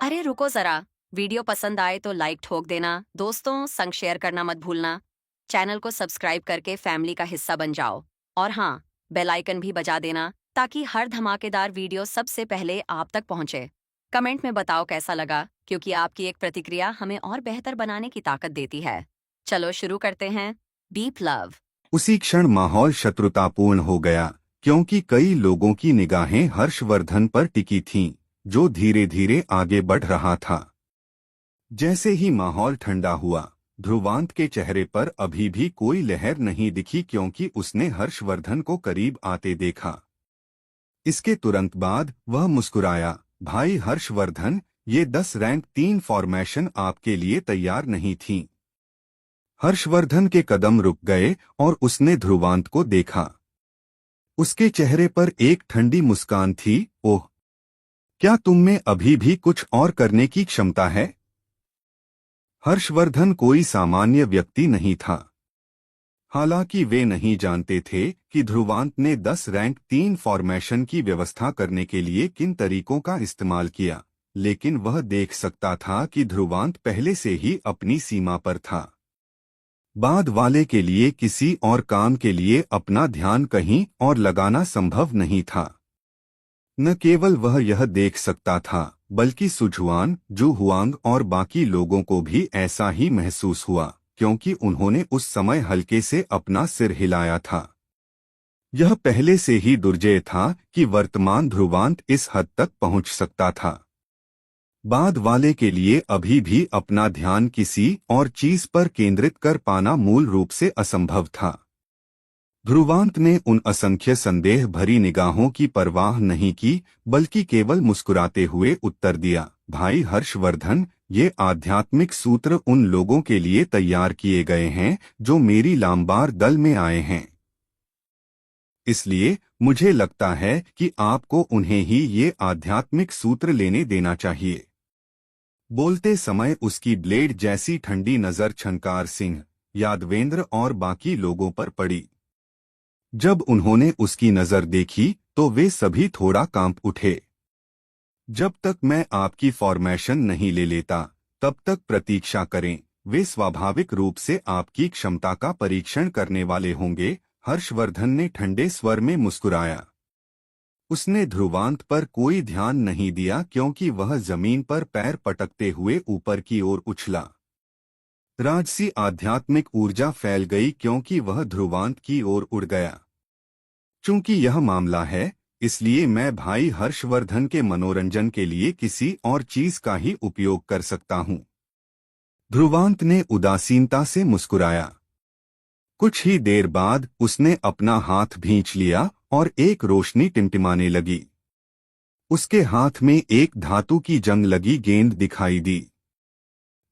अरे रुको जरा। वीडियो पसंद आए तो लाइक ठोक देना, दोस्तों संग शेयर करना मत भूलना। चैनल को सब्सक्राइब करके फैमिली का हिस्सा बन जाओ। और हाँ, बेल आइकन भी बजा देना ताकि हर धमाकेदार वीडियो सबसे पहले आप तक पहुंचे। कमेंट में बताओ कैसा लगा, क्योंकि आपकी एक प्रतिक्रिया हमें और बेहतर बनाने की ताकत देती है। चलो शुरू करते हैं। Deep love. उसी क्षण माहौल शत्रुतापूर्ण हो गया, क्योंकि कई लोगों की निगाहें हर्षवर्धन पर टिकी थीं, जो धीरे धीरे आगे बढ़ रहा था। जैसे ही माहौल ठंडा हुआ, ध्रुवांत के चेहरे पर अभी भी कोई लहर नहीं दिखी, क्योंकि उसने हर्षवर्धन को करीब आते देखा। इसके तुरंत बाद वह मुस्कुराया। भाई हर्षवर्धन, ये 10 रैंक 3 फॉर्मेशन आपके लिए तैयार नहीं थीं। हर्षवर्धन के कदम रुक गए और उसने ध्रुवांत को देखा। उसके चेहरे पर एक ठंडी मुस्कान थी। ओह, क्या तुम में अभी भी कुछ और करने की क्षमता है? हर्षवर्धन कोई सामान्य व्यक्ति नहीं था। हालांकि वे नहीं जानते थे कि ध्रुवांत ने 10 रैंक 3 फॉर्मेशन की व्यवस्था करने के लिए किन तरीकों का इस्तेमाल किया, लेकिन वह देख सकता था कि ध्रुवांत पहले से ही अपनी सीमा पर था। बाद वाले के लिए किसी और काम के लिए अपना ध्यान कहीं और लगाना संभव नहीं था। न केवल वह यह देख सकता था, बल्कि सुझुआन, जू हुआंग और बाकी लोगों को भी ऐसा ही महसूस हुआ, क्योंकि उन्होंने उस समय हल्के से अपना सिर हिलाया था। यह पहले से ही दुर्जेय था कि वर्तमान ध्रुवांत इस हद तक पहुंच सकता था। बाद वाले के लिए अभी भी अपना ध्यान किसी और चीज पर केंद्रित कर पाना मूल रूप से असंभव था। ध्रुवांत ने उन असंख्य संदेह भरी निगाहों की परवाह नहीं की, बल्कि केवल मुस्कुराते हुए उत्तर दिया, भाई हर्षवर्धन, ये आध्यात्मिक सूत्र उन लोगों के लिए तैयार किए गए हैं जो मेरी लामबार दल में आए हैं। इसलिए मुझे लगता है कि आपको उन्हें ही ये आध्यात्मिक सूत्र लेने देना चाहिए। बोलते समय उसकी ब्लेड जैसी ठंडी नजर छनकार सिंह, यादवेंद्र और बाकी लोगों पर पड़ी। जब उन्होंने उसकी नजर देखी तो वे सभी थोड़ा कांप उठे। जब तक मैं आपकी फॉर्मेशन नहीं ले लेता, तब तक प्रतीक्षा करें। वे स्वाभाविक रूप से आपकी क्षमता का परीक्षण करने वाले होंगे। हर्षवर्धन ने ठंडे स्वर में मुस्कुराया। उसने ध्रुवांत पर कोई ध्यान नहीं दिया, क्योंकि वह जमीन पर पैर पटकते हुए ऊपर की ओर उछला। राजसी आध्यात्मिक ऊर्जा फैल गई, क्योंकि वह ध्रुवांत की ओर उड़ गया। चूंकि यह मामला है, इसलिए मैं भाई हर्षवर्धन के मनोरंजन के लिए किसी और चीज का ही उपयोग कर सकता हूं। ध्रुवांत ने उदासीनता से मुस्कुराया। कुछ ही देर बाद उसने अपना हाथ भींच लिया और एक रोशनी टिमटिमाने लगी। उसके हाथ में एक धातु की जंग लगी गेंद दिखाई दी।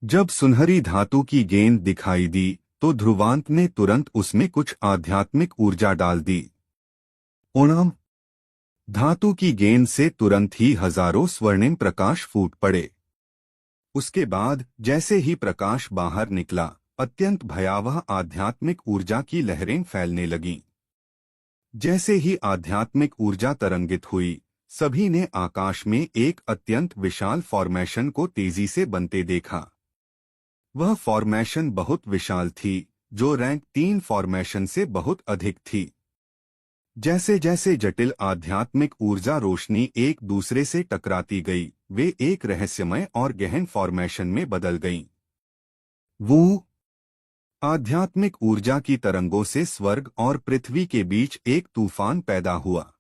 जब सुनहरी धातु की गेंद दिखाई दी, तो ध्रुवांत ने तुरंत उसमें कुछ आध्यात्मिक ऊर्जा डाल दी। ओणम। धातु की गेंद से तुरंत ही हजारों स्वर्णिम प्रकाश फूट पड़े। उसके बाद जैसे ही प्रकाश बाहर निकला, अत्यंत भयावह आध्यात्मिक ऊर्जा की लहरें फैलने लगीं। जैसे ही आध्यात्मिक ऊर्जा तरंगित हुई, सभी ने आकाश में एक अत्यंत विशाल फॉर्मेशन को तेजी से बनते देखा। वह फॉर्मेशन बहुत विशाल थी, जो रैंक 3 फॉर्मेशन से बहुत अधिक थी। जैसे जैसे जटिल आध्यात्मिक ऊर्जा रोशनी एक दूसरे से टकराती गई, वे एक रहस्यमय और गहन फॉर्मेशन में बदल गईं। वो आध्यात्मिक ऊर्जा की तरंगों से स्वर्ग और पृथ्वी के बीच एक तूफान पैदा हुआ।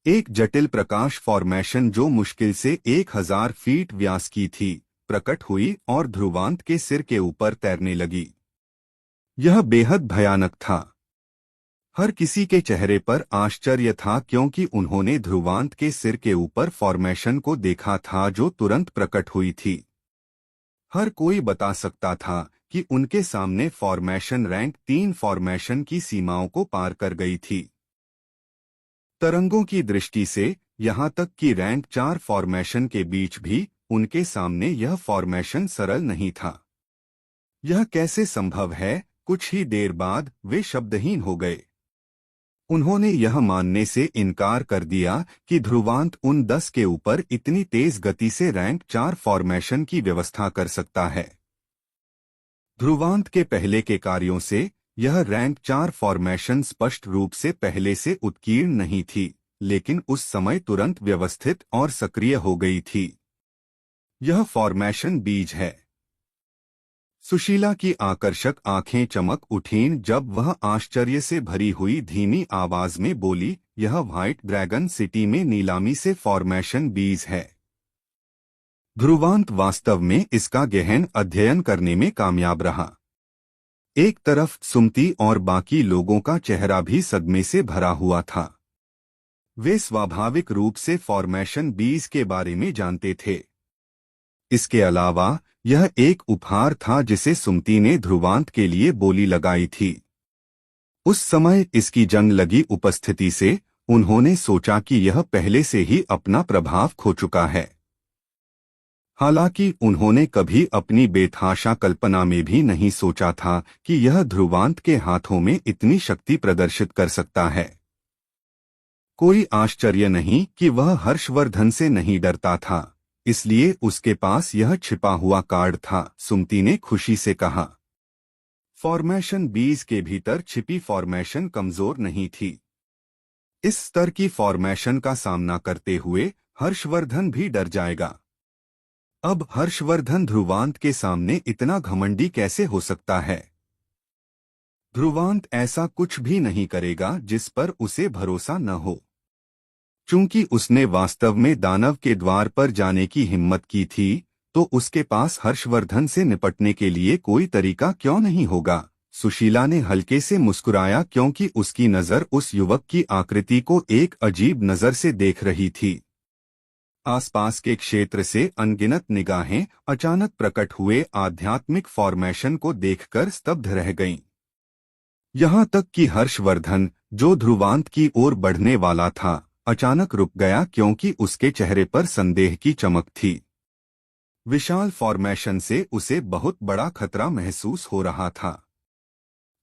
एक जटिल प्रकाश फॉर्मेशन जो मुश्किल से 1000 फीट व्यास की थी, प्रकट हुई और ध्रुवांत के सिर के ऊपर तैरने लगी। यह बेहद भयानक था। हर किसी के चेहरे पर आश्चर्य था, क्योंकि उन्होंने ध्रुवांत के सिर के ऊपर फॉर्मेशन को देखा था जो तुरंत प्रकट हुई थी। हर कोई बता सकता था कि उनके सामने फॉर्मेशन रैंक 3 फॉर्मेशन की सीमाओं को पार कर गई थी। तरंगों की दृष्टि से यहाँ तक कि रैंक 4 फॉर्मेशन के बीच भी उनके सामने यह फॉर्मेशन सरल नहीं था। यह कैसे संभव है? कुछ ही देर बाद वे शब्दहीन हो गए। उन्होंने यह मानने से इनकार कर दिया कि ध्रुवांत उन 10 के ऊपर इतनी तेज गति से रैंक 4 फॉर्मेशन की व्यवस्था कर सकता है। ध्रुवांत के पहले के कार्यों से यह रैंक 4 फॉर्मेशन स्पष्ट रूप से पहले से उत्कीर्ण नहीं थी, लेकिन उस समय तुरंत व्यवस्थित और सक्रिय हो गई थी। यह फॉर्मेशन बीज है। सुशीला की आकर्षक आंखें चमक उठीं जब वह आश्चर्य से भरी हुई धीमी आवाज में बोली, यह व्हाइट ड्रैगन सिटी में नीलामी से फॉर्मेशन बीज है। ध्रुवांत वास्तव में इसका गहन अध्ययन करने में कामयाब रहा। एक तरफ सुमति और बाकी लोगों का चेहरा भी सदमे से भरा हुआ था। वे स्वाभाविक रूप से फॉर्मेशन बीज के बारे में जानते थे। इसके अलावा यह एक उपहार था जिसे सुमति ने ध्रुवांत के लिए बोली लगाई थी। उस समय इसकी जंग लगी उपस्थिति से उन्होंने सोचा कि यह पहले से ही अपना प्रभाव खो चुका है। हालांकि उन्होंने कभी अपनी बेतहाशा कल्पना में भी नहीं सोचा था कि यह ध्रुवांत के हाथों में इतनी शक्ति प्रदर्शित कर सकता है। कोई आश्चर्य नहीं कि वह हर्षवर्धन से नहीं डरता था, इसलिए उसके पास यह छिपा हुआ कार्ड था, सुमति ने खुशी से कहा। फॉर्मेशन बीज के भीतर छिपी फॉर्मेशन कमजोर नहीं थी। इस स्तर की फॉर्मेशन का सामना करते हुए हर्षवर्धन भी डर जाएगा। अब हर्षवर्धन ध्रुवांत के सामने इतना घमंडी कैसे हो सकता है? ध्रुवांत ऐसा कुछ भी नहीं करेगा जिस पर उसे भरोसा न हो। चूंकि उसने वास्तव में दानव के द्वार पर जाने की हिम्मत की थी, तो उसके पास हर्षवर्धन से निपटने के लिए कोई तरीका क्यों नहीं होगा? सुशीला ने हल्के से मुस्कुराया क्योंकि उसकी नजर उस युवक की आकृति को एक अजीब नजर से देख रही थी। आसपास के क्षेत्र से अनगिनत निगाहें अचानक प्रकट हुए आध्यात्मिक फॉर्मेशन को देखकर स्तब्ध रह गईं। यहां तक कि हर्षवर्धन, जो ध्रुवांत की ओर बढ़ने वाला था, अचानक रुक गया क्योंकि उसके चेहरे पर संदेह की चमक थी। विशाल फॉर्मेशन से उसे बहुत बड़ा खतरा महसूस हो रहा था।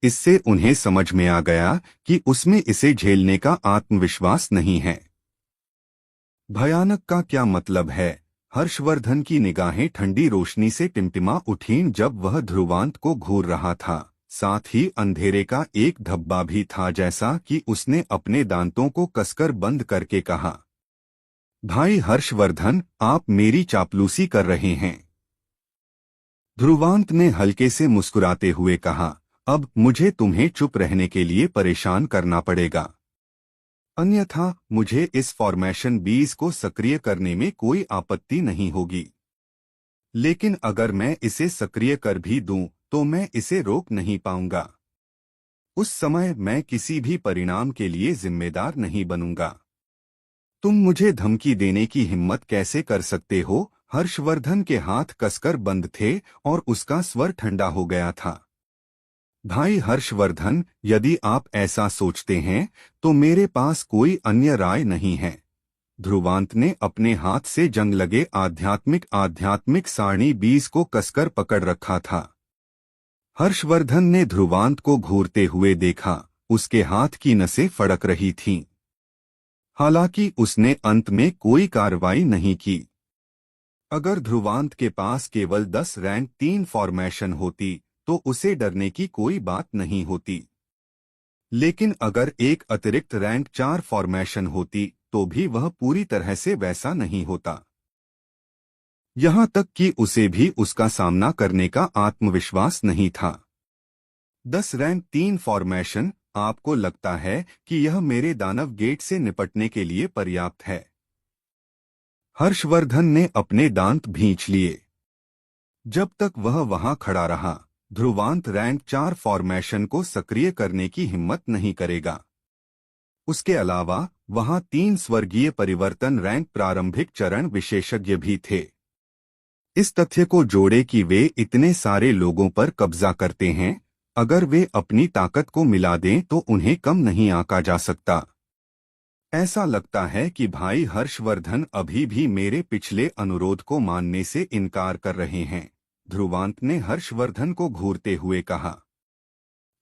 इससे उन्हें समझ में आ गया कि उसमें इसे झेलने का आत्मविश्वास नहीं है। भयानक का क्या मतलब है? हर्षवर्धन की निगाहें ठंडी रोशनी से टिमटिमा उठीं जब वह ध्रुवांत को घूर रहा था। साथ ही अंधेरे का एक धब्बा भी था, जैसा कि उसने अपने दांतों को कसकर बंद करके कहा, भाई हर्षवर्धन, आप मेरी चापलूसी कर रहे हैं। ध्रुवांत ने हल्के से मुस्कुराते हुए कहा, अब मुझे तुम्हें चुप रहने के लिए परेशान करना पड़ेगा, अन्यथा मुझे इस फॉर्मेशन बीज को सक्रिय करने में कोई आपत्ति नहीं होगी। लेकिन अगर मैं इसे सक्रिय कर भी दूं, तो मैं इसे रोक नहीं पाऊंगा। उस समय मैं किसी भी परिणाम के लिए जिम्मेदार नहीं बनूंगा। तुम मुझे धमकी देने की हिम्मत कैसे कर सकते हो? हर्षवर्धन के हाथ कसकर बंद थे और उसका स्वर ठंडा हो गया था। भाई हर्षवर्धन, यदि आप ऐसा सोचते हैं तो मेरे पास कोई अन्य राय नहीं है। ध्रुवांत ने अपने हाथ से जंग लगे आध्यात्मिक सारणी बीज को कसकर पकड़ रखा था। हर्षवर्धन ने ध्रुवांत को घूरते हुए देखा, उसके हाथ की नसें फड़क रही थीं। हालांकि उसने अंत में कोई कार्रवाई नहीं की। अगर ध्रुवांत के पास केवल 10 रैंक 3 फॉर्मेशन होती तो उसे डरने की कोई बात नहीं होती। लेकिन अगर एक अतिरिक्त रैंक 4 फॉर्मेशन होती तो भी वह पूरी तरह से वैसा नहीं होता। यहां तक कि उसे भी उसका सामना करने का आत्मविश्वास नहीं था। 10 रैंक 3 फॉर्मेशन, आपको लगता है कि यह मेरे दानव गेट से निपटने के लिए पर्याप्त है? हर्षवर्धन ने अपने दांत भींच लिए। जब तक वह वहां खड़ा रहा, ध्रुवांत रैंक 4 फॉर्मेशन को सक्रिय करने की हिम्मत नहीं करेगा। उसके अलावा वहां 3 स्वर्गीय परिवर्तन रैंक प्रारंभिक चरण विशेषज्ञ भी थे। इस तथ्य को जोड़े कि वे इतने सारे लोगों पर कब्जा करते हैं, अगर वे अपनी ताकत को मिला दें तो उन्हें कम नहीं आंका जा सकता। ऐसा लगता है कि भाई हर्षवर्धन अभी भी मेरे पिछले अनुरोध को मानने से इनकार कर रहे हैं। ध्रुवांत ने हर्षवर्धन को घूरते हुए कहा,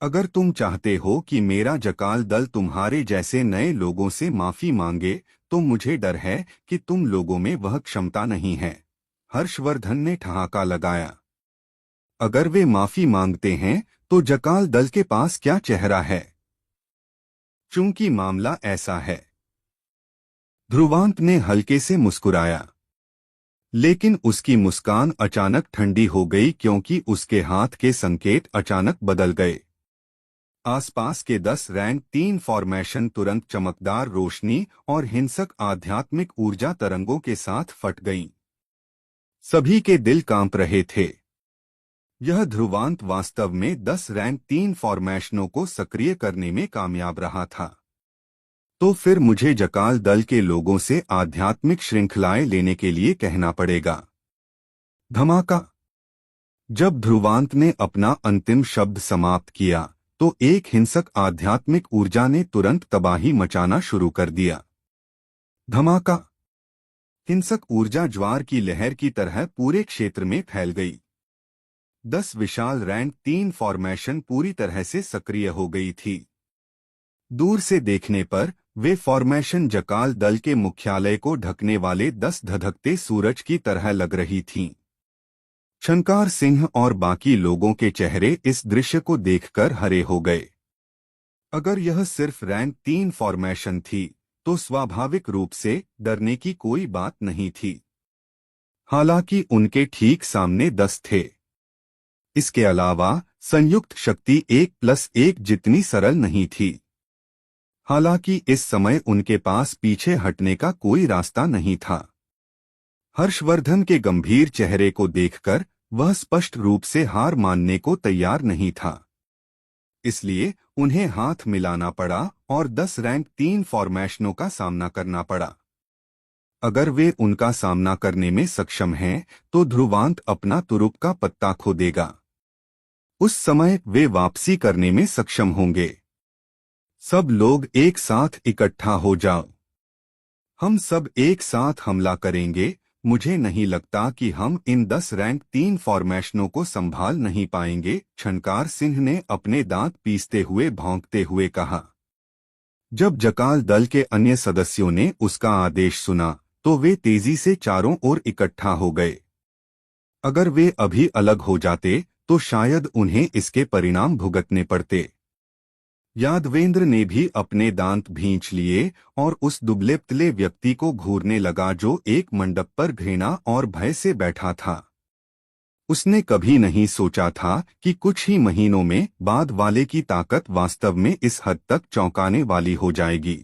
अगर तुम चाहते हो कि मेरा जकाल दल तुम्हारे जैसे नए लोगों से माफी मांगे, तो मुझे डर है कि तुम लोगों में वह क्षमता नहीं है। हर्षवर्धन ने ठहाका लगाया। अगर वे माफी मांगते हैं, तो जकाल दल के पास क्या चेहरा है? चूंकि मामला ऐसा है। ध्रुवांत ने हल्के से मुस्कुराया, लेकिन उसकी मुस्कान अचानक ठंडी हो गई क्योंकि उसके हाथ के संकेत अचानक बदल गए। आसपास के 10 रैंक 3 फॉर्मेशन तुरंत चमकदार रोशनी और हिंसक आध्यात्मिक ऊर्जा तरंगों के साथ फट गईं। सभी के दिल कांप रहे थे। यह ध्रुवांत वास्तव में 10 रैंक 3 फॉर्मेशनों को सक्रिय करने में कामयाब रहा था। तो फिर मुझे जकाल दल के लोगों से आध्यात्मिक श्रृंखलाएं लेने के लिए कहना पड़ेगा। धमाका। जब ध्रुवांत ने अपना अंतिम शब्द समाप्त किया, तो एक हिंसक आध्यात्मिक ऊर्जा ने तुरंत तबाही मचाना शुरू कर दिया। धमाका। हिंसक ऊर्जा ज्वार की लहर की तरह पूरे क्षेत्र में फैल गई। 10 विशाल रैंक 3 फॉर्मेशन पूरी तरह से सक्रिय हो गई थी। दूर से देखने पर वे फॉर्मेशन जकाल दल के मुख्यालय को ढकने वाले 10 धधकते सूरज की तरह लग रही थीं। शंकर सिंह और बाकी लोगों के चेहरे इस दृश्य को देखकर हरे हो गए। अगर यह सिर्फ रैंक 3 फॉर्मेशन थी, तो स्वाभाविक रूप से डरने की कोई बात नहीं थी। हालांकि उनके ठीक सामने 10 थे। इसके अलावा संयुक्त शक्ति 1+1 जितनी सरल नहीं थी। हालांकि इस समय उनके पास पीछे हटने का कोई रास्ता नहीं था। हर्षवर्धन के गंभीर चेहरे को देखकर वह स्पष्ट रूप से हार मानने को तैयार नहीं था। इसलिए उन्हें हाथ मिलाना पड़ा और 10 रैंक 3 फॉर्मेशनों का सामना करना पड़ा। अगर वे उनका सामना करने में सक्षम हैं, तो ध्रुवांत अपना तुरुप का पत्ता खो देगा। उस समय वे वापसी करने में सक्षम होंगे। सब लोग एक साथ इकट्ठा हो जाओ। हम सब एक साथ हमला करेंगे। मुझे नहीं लगता कि हम इन 10 रैंक 3 फॉर्मेशनों को संभाल नहीं पाएंगे, शंकर सिंह ने अपने दांत पीसते हुए भौंकते हुए कहा। जब जकाल दल के अन्य सदस्यों ने उसका आदेश सुना, तो वे तेजी से चारों ओर इकट्ठा हो गए। अगर वे अभी अलग हो जाते, तो शायद उन्हें इसके परिणाम भुगतने पड़ते। यादवेंद्र ने भी अपने दांत भींच लिए और उस दुबले पतले व्यक्ति को घूरने लगा जो एक मंडप पर घृणा और भय से बैठा था। उसने कभी नहीं सोचा था कि कुछ ही महीनों में बाद वाले की ताकत वास्तव में इस हद तक चौंकाने वाली हो जाएगी।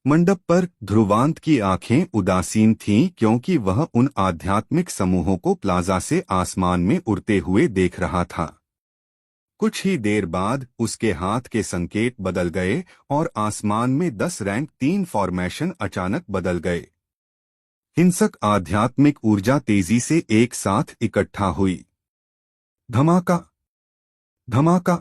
मंडप पर ध्रुवांत की आंखें उदासीन थीं क्योंकि वह उन आध्यात्मिक समूहों को प्लाजा से आसमान में उड़ते हुए देख रहा था। कुछ ही देर बाद उसके हाथ के संकेत बदल गए और आसमान में 10 रैंक 3 फॉर्मेशन अचानक बदल गए। हिंसक आध्यात्मिक ऊर्जा तेजी से एक साथ इकट्ठा हुई। धमाका। धमाका।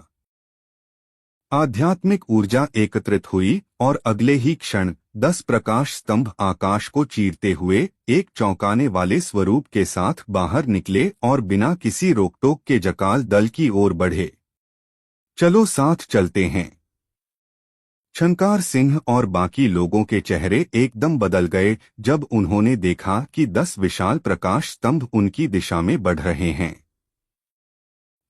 आध्यात्मिक ऊर्जा एकत्रित हुई और अगले ही क्षण 10 प्रकाश स्तंभ आकाश को चीरते हुए एक चौंकाने वाले स्वरूप के साथ बाहर निकले और बिना किसी रोकटोक के जकाल दल की ओर बढ़े। चलो साथ चलते हैं। शंकर सिंह और बाकी लोगों के चेहरे एकदम बदल गए जब उन्होंने देखा कि 10 विशाल प्रकाश स्तंभ उनकी दिशा में बढ़ रहे हैं।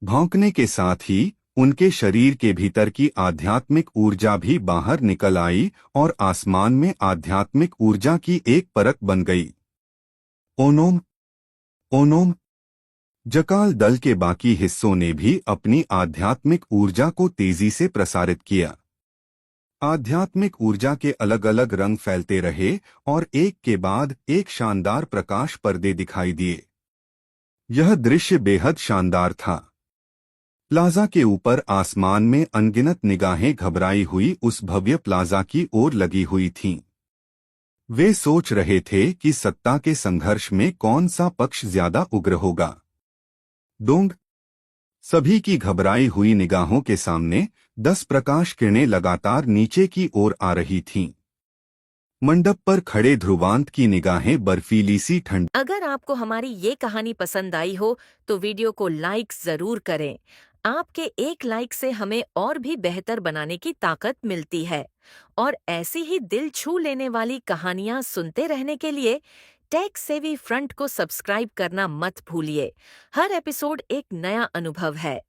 भौंकने के साथ ही उनके शरीर के भीतर की आध्यात्मिक ऊर्जा भी बाहर निकल आई और आसमान में आध्यात्मिक ऊर्जा की एक परत बन गई। ओनोम ओनोम। जकाल दल के बाकी हिस्सों ने भी अपनी आध्यात्मिक ऊर्जा को तेजी से प्रसारित किया। आध्यात्मिक ऊर्जा के अलग अलग रंग फैलते रहे और एक के बाद एक शानदार प्रकाश पर्दे दिखाई दिए। यह दृश्य बेहद शानदार था। प्लाजा के ऊपर आसमान में अनगिनत निगाहें घबराई हुई उस भव्य प्लाजा की ओर लगी हुई थीं। वे सोच रहे थे कि सत्ता के संघर्ष में कौन सा पक्ष ज्यादा उग्र होगा। डोंग। सभी की घबराई हुई निगाहों के सामने 10 प्रकाश किरणें लगातार नीचे की ओर आ रही थीं। मंडप पर खड़े ध्रुवांत की निगाहें बर्फीली सी ठंड। अगर आपको हमारी ये कहानी पसंद आई हो तो वीडियो को लाइक जरूर करें। आपके एक लाइक से हमें और भी बेहतर बनाने की ताकत मिलती है और ऐसी ही दिल छू लेने वाली कहानियां सुनते रहने के लिए टेक सेवी फ्रंट को सब्सक्राइब करना मत भूलिए। हर एपिसोड एक नया अनुभव है,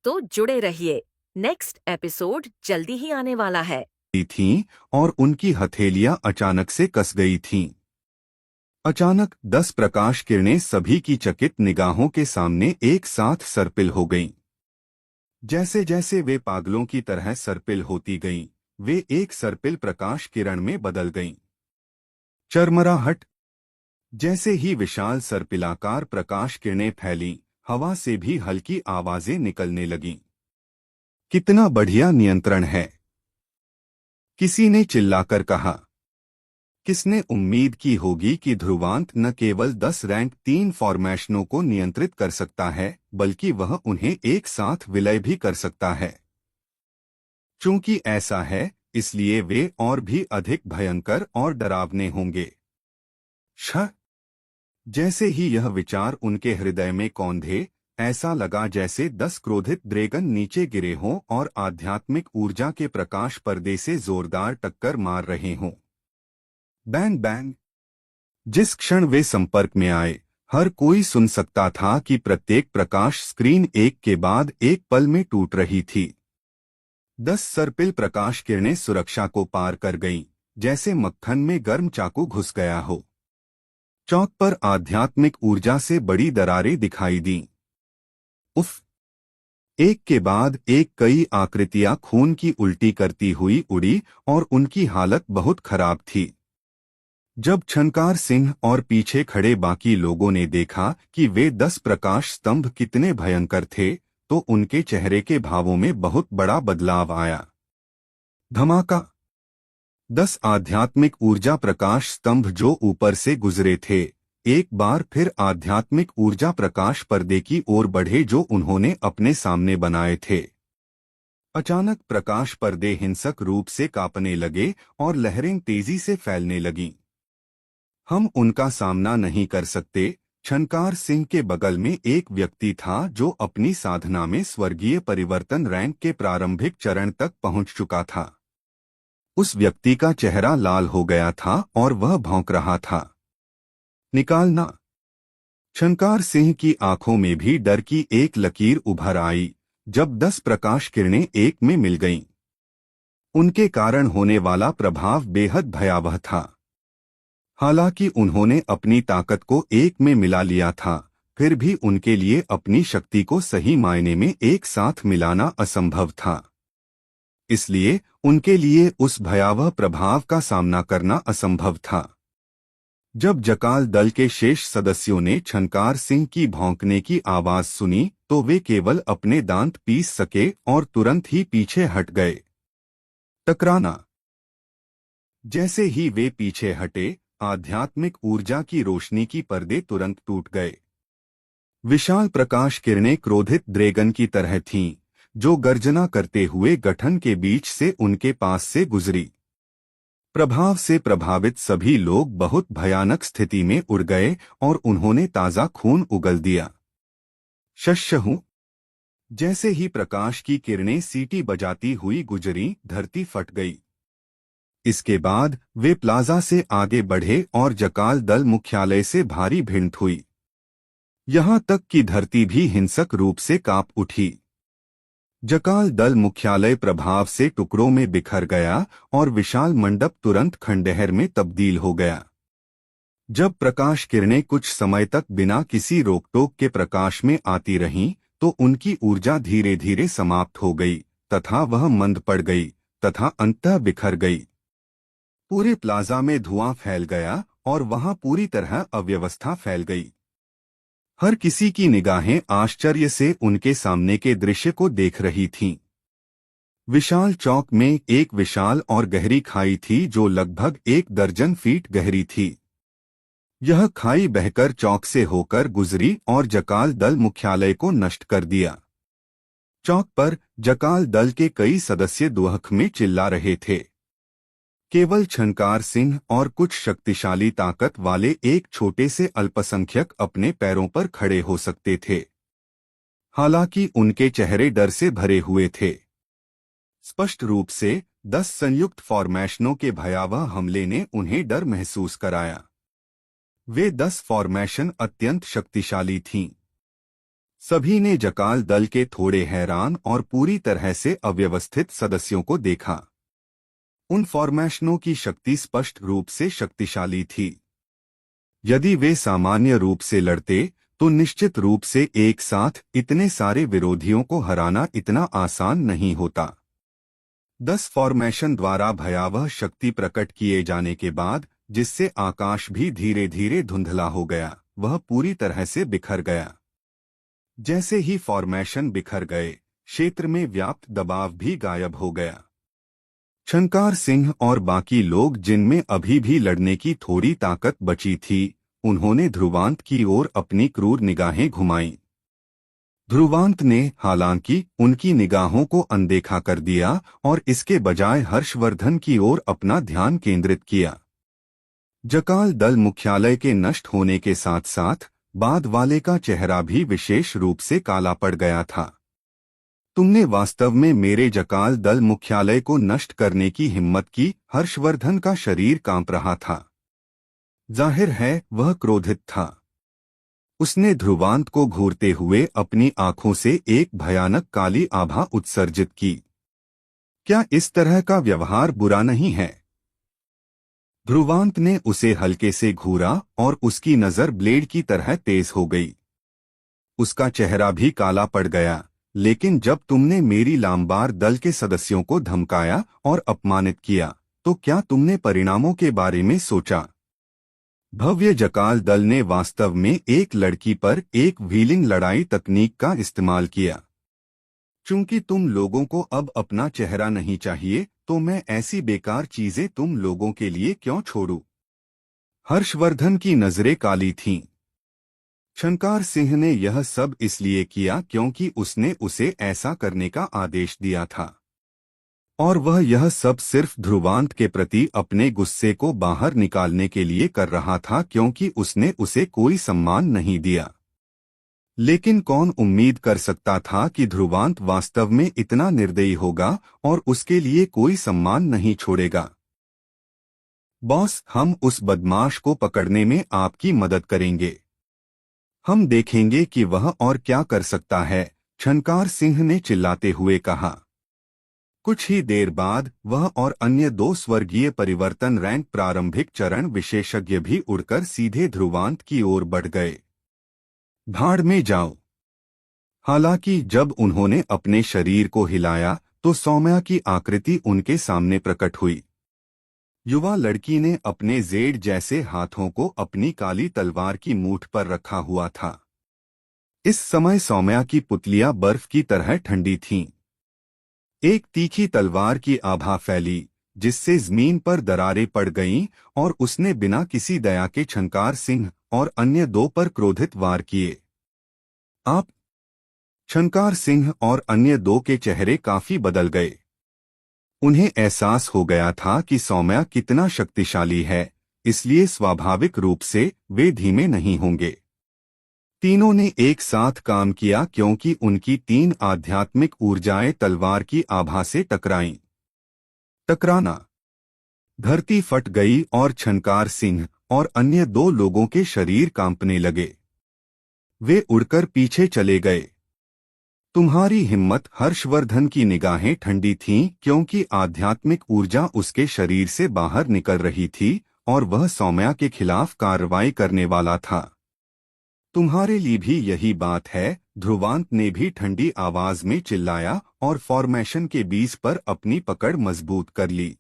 तो जुड़े रहिए। नेक्स्ट एपिसोड जल्दी ही आने वाला है। थीं और उनकी हथेलियां अचानक से कस गई थीं। अचानक 10 प्रकाश किरणें सभी की चकित निगाहों के सामने एक साथ सर्पिल हो गईं। जैसे जैसे वे पागलों की तरह सर्पिल होती गईं, वे एक सर्पिल प्रकाश किरण में बदल गईं। चरमराहट। जैसे ही विशाल सर्पिलाकार प्रकाश किरणें फैलीं, हवा से भी हल्की आवाजें निकलने लगीं। कितना बढ़िया नियंत्रण है, किसी ने चिल्लाकर कहा। किसने उम्मीद की होगी कि ध्रुवांत न केवल 10 रैंक 3 फॉर्मेशनों को नियंत्रित कर सकता है, बल्कि वह उन्हें एक साथ विलय भी कर सकता है। चूंकि ऐसा है, इसलिए वे और भी अधिक भयंकर और डरावने होंगे। छ जैसे ही यह विचार उनके हृदय में कौंधे, ऐसा लगा जैसे 10 क्रोधित ड्रैगन नीचे गिरे हों और आध्यात्मिक ऊर्जा के प्रकाश पर्दे से जोरदार टक्कर मार रहे हों। Bang bang. जिस क्षण वे संपर्क में आए, हर कोई सुन सकता था कि प्रत्येक प्रकाश स्क्रीन एक के बाद एक पल में टूट रही थी। 10 सर्पिल प्रकाश किरणें सुरक्षा को पार कर गईं, जैसे मक्खन में गर्म चाकू घुस गया हो। चौक पर आध्यात्मिक ऊर्जा से बड़ी दरारें दिखाई दीं। उफ! एक के बाद एक कई आकृतियां खून की उल्टी करती हुई उड़ी और उनकी हालत बहुत खराब थी। जब छनकार सिंह और पीछे खड़े बाकी लोगों ने देखा कि वे 10 प्रकाश स्तंभ कितने भयंकर थे, तो उनके चेहरे के भावों में बहुत बड़ा बदलाव आया। धमाका। 10 आध्यात्मिक ऊर्जा प्रकाश स्तंभ जो ऊपर से गुजरे थे, एक बार फिर आध्यात्मिक ऊर्जा प्रकाश पर्दे की ओर बढ़े जो उन्होंने अपने सामने बनाए थे। अचानक प्रकाश पर्दे हिंसक रूप से कांपने लगे और लहरें तेजी से फैलने लगीं। हम उनका सामना नहीं कर सकते। छनकार सिंह के बगल में एक व्यक्ति था जो अपनी साधना में स्वर्गीय परिवर्तन रैंक के प्रारंभिक चरण तक पहुंच चुका था। उस व्यक्ति का चेहरा लाल हो गया था और वह भौंक रहा था। निकालना। छनकार सिंह की आंखों में भी डर की एक लकीर उभर आई जब 10 प्रकाश किरणें एक में मिल गईं। उनके कारण होने वाला प्रभाव बेहद भयावह था। हालांकि उन्होंने अपनी ताकत को एक में मिला लिया था, फिर भी उनके लिए अपनी शक्ति को सही मायने में एक साथ मिलाना असंभव था। इसलिए उनके लिए उस भयावह प्रभाव का सामना करना असंभव था। जब जकाल दल के शेष सदस्यों ने छनकार सिंह की भौंकने की आवाज सुनी, तो वे केवल अपने दांत पीस सके और तुरंत ही पीछे हट गए। टकराना। जैसे ही वे पीछे हटे, आध्यात्मिक ऊर्जा की रोशनी की पर्दे तुरंत टूट गए। विशाल प्रकाश किरणें क्रोधित ड्रैगन की तरह थीं, जो गर्जना करते हुए गठन के बीच से उनके पास से गुजरी। प्रभाव से प्रभावित सभी लोग बहुत भयानक स्थिति में उड़ गए और उन्होंने ताजा खून उगल दिया। शशहू। जैसे ही प्रकाश की किरणें सीटी बजाती हुई गुजरी, धरती फट गई। इसके बाद वे प्लाजा से आगे बढ़े और जकाल दल मुख्यालय से भारी भिड़ंत हुई। यहां तक कि धरती भी हिंसक रूप से कांप उठी। जकाल दल मुख्यालय प्रभाव से टुकड़ों में बिखर गया और विशाल मंडप तुरंत खंडहर में तब्दील हो गया। जब प्रकाश किरणें कुछ समय तक बिना किसी रोकटोक के प्रकाश में आती रहीं, तो उनकी ऊर्जा धीरे धीरे समाप्त हो गई तथा वह मंद पड़ गई तथा अंततः बिखर गई। पूरे प्लाजा में धुआं फैल गया और वहां पूरी तरह अव्यवस्था फैल गई। हर किसी की निगाहें आश्चर्य से उनके सामने के दृश्य को देख रही थीं। विशाल चौक में एक विशाल और गहरी खाई थी जो लगभग 1 दर्जन फीट गहरी थी। यह खाई बहकर चौक से होकर गुजरी और जकाल दल मुख्यालय को नष्ट कर दिया। चौक पर जकाल दल के कई सदस्य दुहक में चिल्ला रहे थे। केवल छनकार सिंह और कुछ शक्तिशाली ताकत वाले एक छोटे से अल्पसंख्यक अपने पैरों पर खड़े हो सकते थे। हालांकि उनके चेहरे डर से भरे हुए थे। स्पष्ट रूप से 10 संयुक्त फॉर्मेशनों के भयावह हमले ने उन्हें डर महसूस कराया। वे 10 फॉर्मेशन अत्यंत शक्तिशाली थीं। सभी ने जकाल दल के थोड़े हैरान और पूरी तरह से अव्यवस्थित सदस्यों को देखा। उन फॉर्मेशनों की शक्ति स्पष्ट रूप से शक्तिशाली थी। यदि वे सामान्य रूप से लड़ते तो निश्चित रूप से एक साथ इतने सारे विरोधियों को हराना इतना आसान नहीं होता। 10 फॉर्मेशन द्वारा भयावह शक्ति प्रकट किए जाने के बाद, जिससे आकाश भी धीरे धीरे धुंधला हो गया, वह पूरी तरह से बिखर गया। जैसे ही फॉर्मेशन बिखर गए, क्षेत्र में व्याप्त दबाव भी गायब हो गया। छनकार सिंह और बाकी लोग, जिनमें अभी भी लड़ने की थोड़ी ताकत बची थी, उन्होंने ध्रुवांत की ओर अपनी क्रूर निगाहें घुमाईं। ध्रुवांत ने हालांकि उनकी निगाहों को अनदेखा कर दिया और इसके बजाय हर्षवर्धन की ओर अपना ध्यान केंद्रित किया। जकाल दल मुख्यालय के नष्ट होने के साथ साथ बाद वाले का चेहरा भी विशेष रूप से काला पड़ गया था। तुमने वास्तव में मेरे जकाल दल मुख्यालय को नष्ट करने की हिम्मत की। हर्षवर्धन का शरीर कांप रहा था। जाहिर है वह क्रोधित था। उसने ध्रुवांत को घूरते हुए अपनी आंखों से एक भयानक काली आभा उत्सर्जित की। क्या इस तरह का व्यवहार बुरा नहीं है? ध्रुवांत ने उसे हल्के से घूरा और उसकी नजर ब्लेड की तरह तेज हो गई। उसका चेहरा भी काला पड़ गया। लेकिन जब तुमने मेरी लामबार दल के सदस्यों को धमकाया और अपमानित किया, तो क्या तुमने परिणामों के बारे में सोचा? भव्य जकाल दल ने वास्तव में एक लड़की पर एक व्हीलिंग लड़ाई तकनीक का इस्तेमाल किया। चूंकि तुम लोगों को अब अपना चेहरा नहीं चाहिए, तो मैं ऐसी बेकार चीजें तुम लोगों के लिए क्यों छोड़ूं? हर्षवर्धन की नजरें काली थीं। छनकार सिंह ने यह सब इसलिए किया क्योंकि उसने उसे ऐसा करने का आदेश दिया था, और वह यह सब सिर्फ ध्रुवांत के प्रति अपने गुस्से को बाहर निकालने के लिए कर रहा था, क्योंकि उसने उसे कोई सम्मान नहीं दिया। लेकिन कौन उम्मीद कर सकता था कि ध्रुवांत वास्तव में इतना निर्दयी होगा और उसके लिए कोई सम्मान नहीं छोड़ेगा। बॉस, हम उस बदमाश को पकड़ने में आपकी मदद करेंगे। हम देखेंगे कि वह और क्या कर सकता है, छनकार सिंह ने चिल्लाते हुए कहा। कुछ ही देर बाद वह और अन्य 2 स्वर्गीय परिवर्तन रैंक प्रारंभिक चरण विशेषज्ञ भी उड़कर सीधे ध्रुवांत की ओर बढ़ गए। भाड़ में जाओ। हालांकि जब उन्होंने अपने शरीर को हिलाया तो सौम्या की आकृति उनके सामने प्रकट हुई। युवा लड़की ने अपने जेड जैसे हाथों को अपनी काली तलवार की मूठ पर रखा हुआ था। इस समय सौम्या की पुतलियां बर्फ की तरह ठंडी थीं। एक तीखी तलवार की आभा फैली, जिससे जमीन पर दरारें पड़ गईं, और उसने बिना किसी दया के छनकार सिंह और अन्य 2 पर क्रोधित वार किए। आप? छनकार सिंह और अन्य 2 के चेहरे काफी बदल गए। उन्हें एहसास हो गया था कि सौम्या कितना शक्तिशाली है, इसलिए स्वाभाविक रूप से वे धीमे नहीं होंगे। तीनों ने एक साथ काम किया क्योंकि उनकी 3 आध्यात्मिक ऊर्जाएं तलवार की आभा से टकराईं। टकराना। धरती फट गई और छनकार सिंह और अन्य 2 लोगों के शरीर कांपने लगे। वे उड़कर पीछे चले गए। तुम्हारी हिम्मत? हर्षवर्धन की निगाहें ठंडी थीं क्योंकि आध्यात्मिक ऊर्जा उसके शरीर से बाहर निकल रही थी और वह सौम्या के खिलाफ कार्रवाई करने वाला था। तुम्हारे लिए भी यही बात है, ध्रुवांत ने भी ठंडी आवाज में चिल्लाया और फॉर्मेशन के बीच पर अपनी पकड़ मजबूत कर ली।